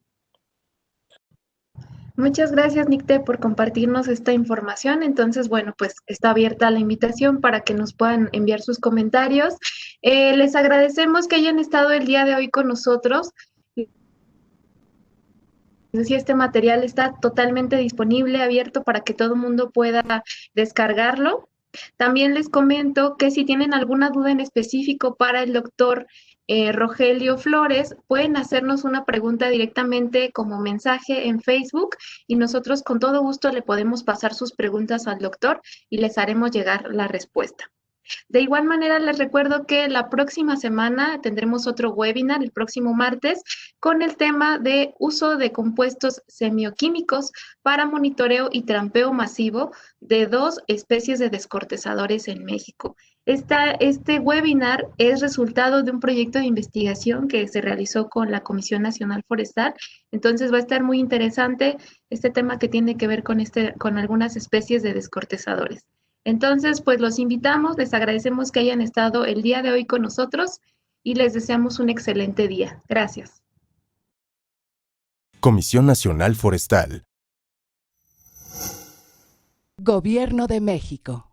Muchas gracias, Nicte, por compartirnos esta información. Entonces, bueno, pues está abierta la invitación para que nos puedan enviar sus comentarios. Les agradecemos que hayan estado el día de hoy con nosotros. Si este material está totalmente disponible, abierto para que todo el mundo pueda descargarlo. También les comento que si tienen alguna duda en específico para el doctor Rogelio Flores, pueden hacernos una pregunta directamente como mensaje en Facebook y nosotros con todo gusto le podemos pasar sus preguntas al doctor y les haremos llegar la respuesta. De igual manera, les recuerdo que la próxima semana tendremos otro webinar, el próximo martes, con el tema de uso de compuestos semioquímicos para monitoreo y trampeo masivo de 2 especies de descortezadores en México. Este webinar es resultado de un proyecto de investigación que se realizó con la Comisión Nacional Forestal, entonces va a estar muy interesante este tema que tiene que ver con algunas especies de descortezadores. Entonces, pues los invitamos, les agradecemos que hayan estado el día de hoy con nosotros y les deseamos un excelente día. Gracias.
Comisión Nacional Forestal.
Gobierno de México.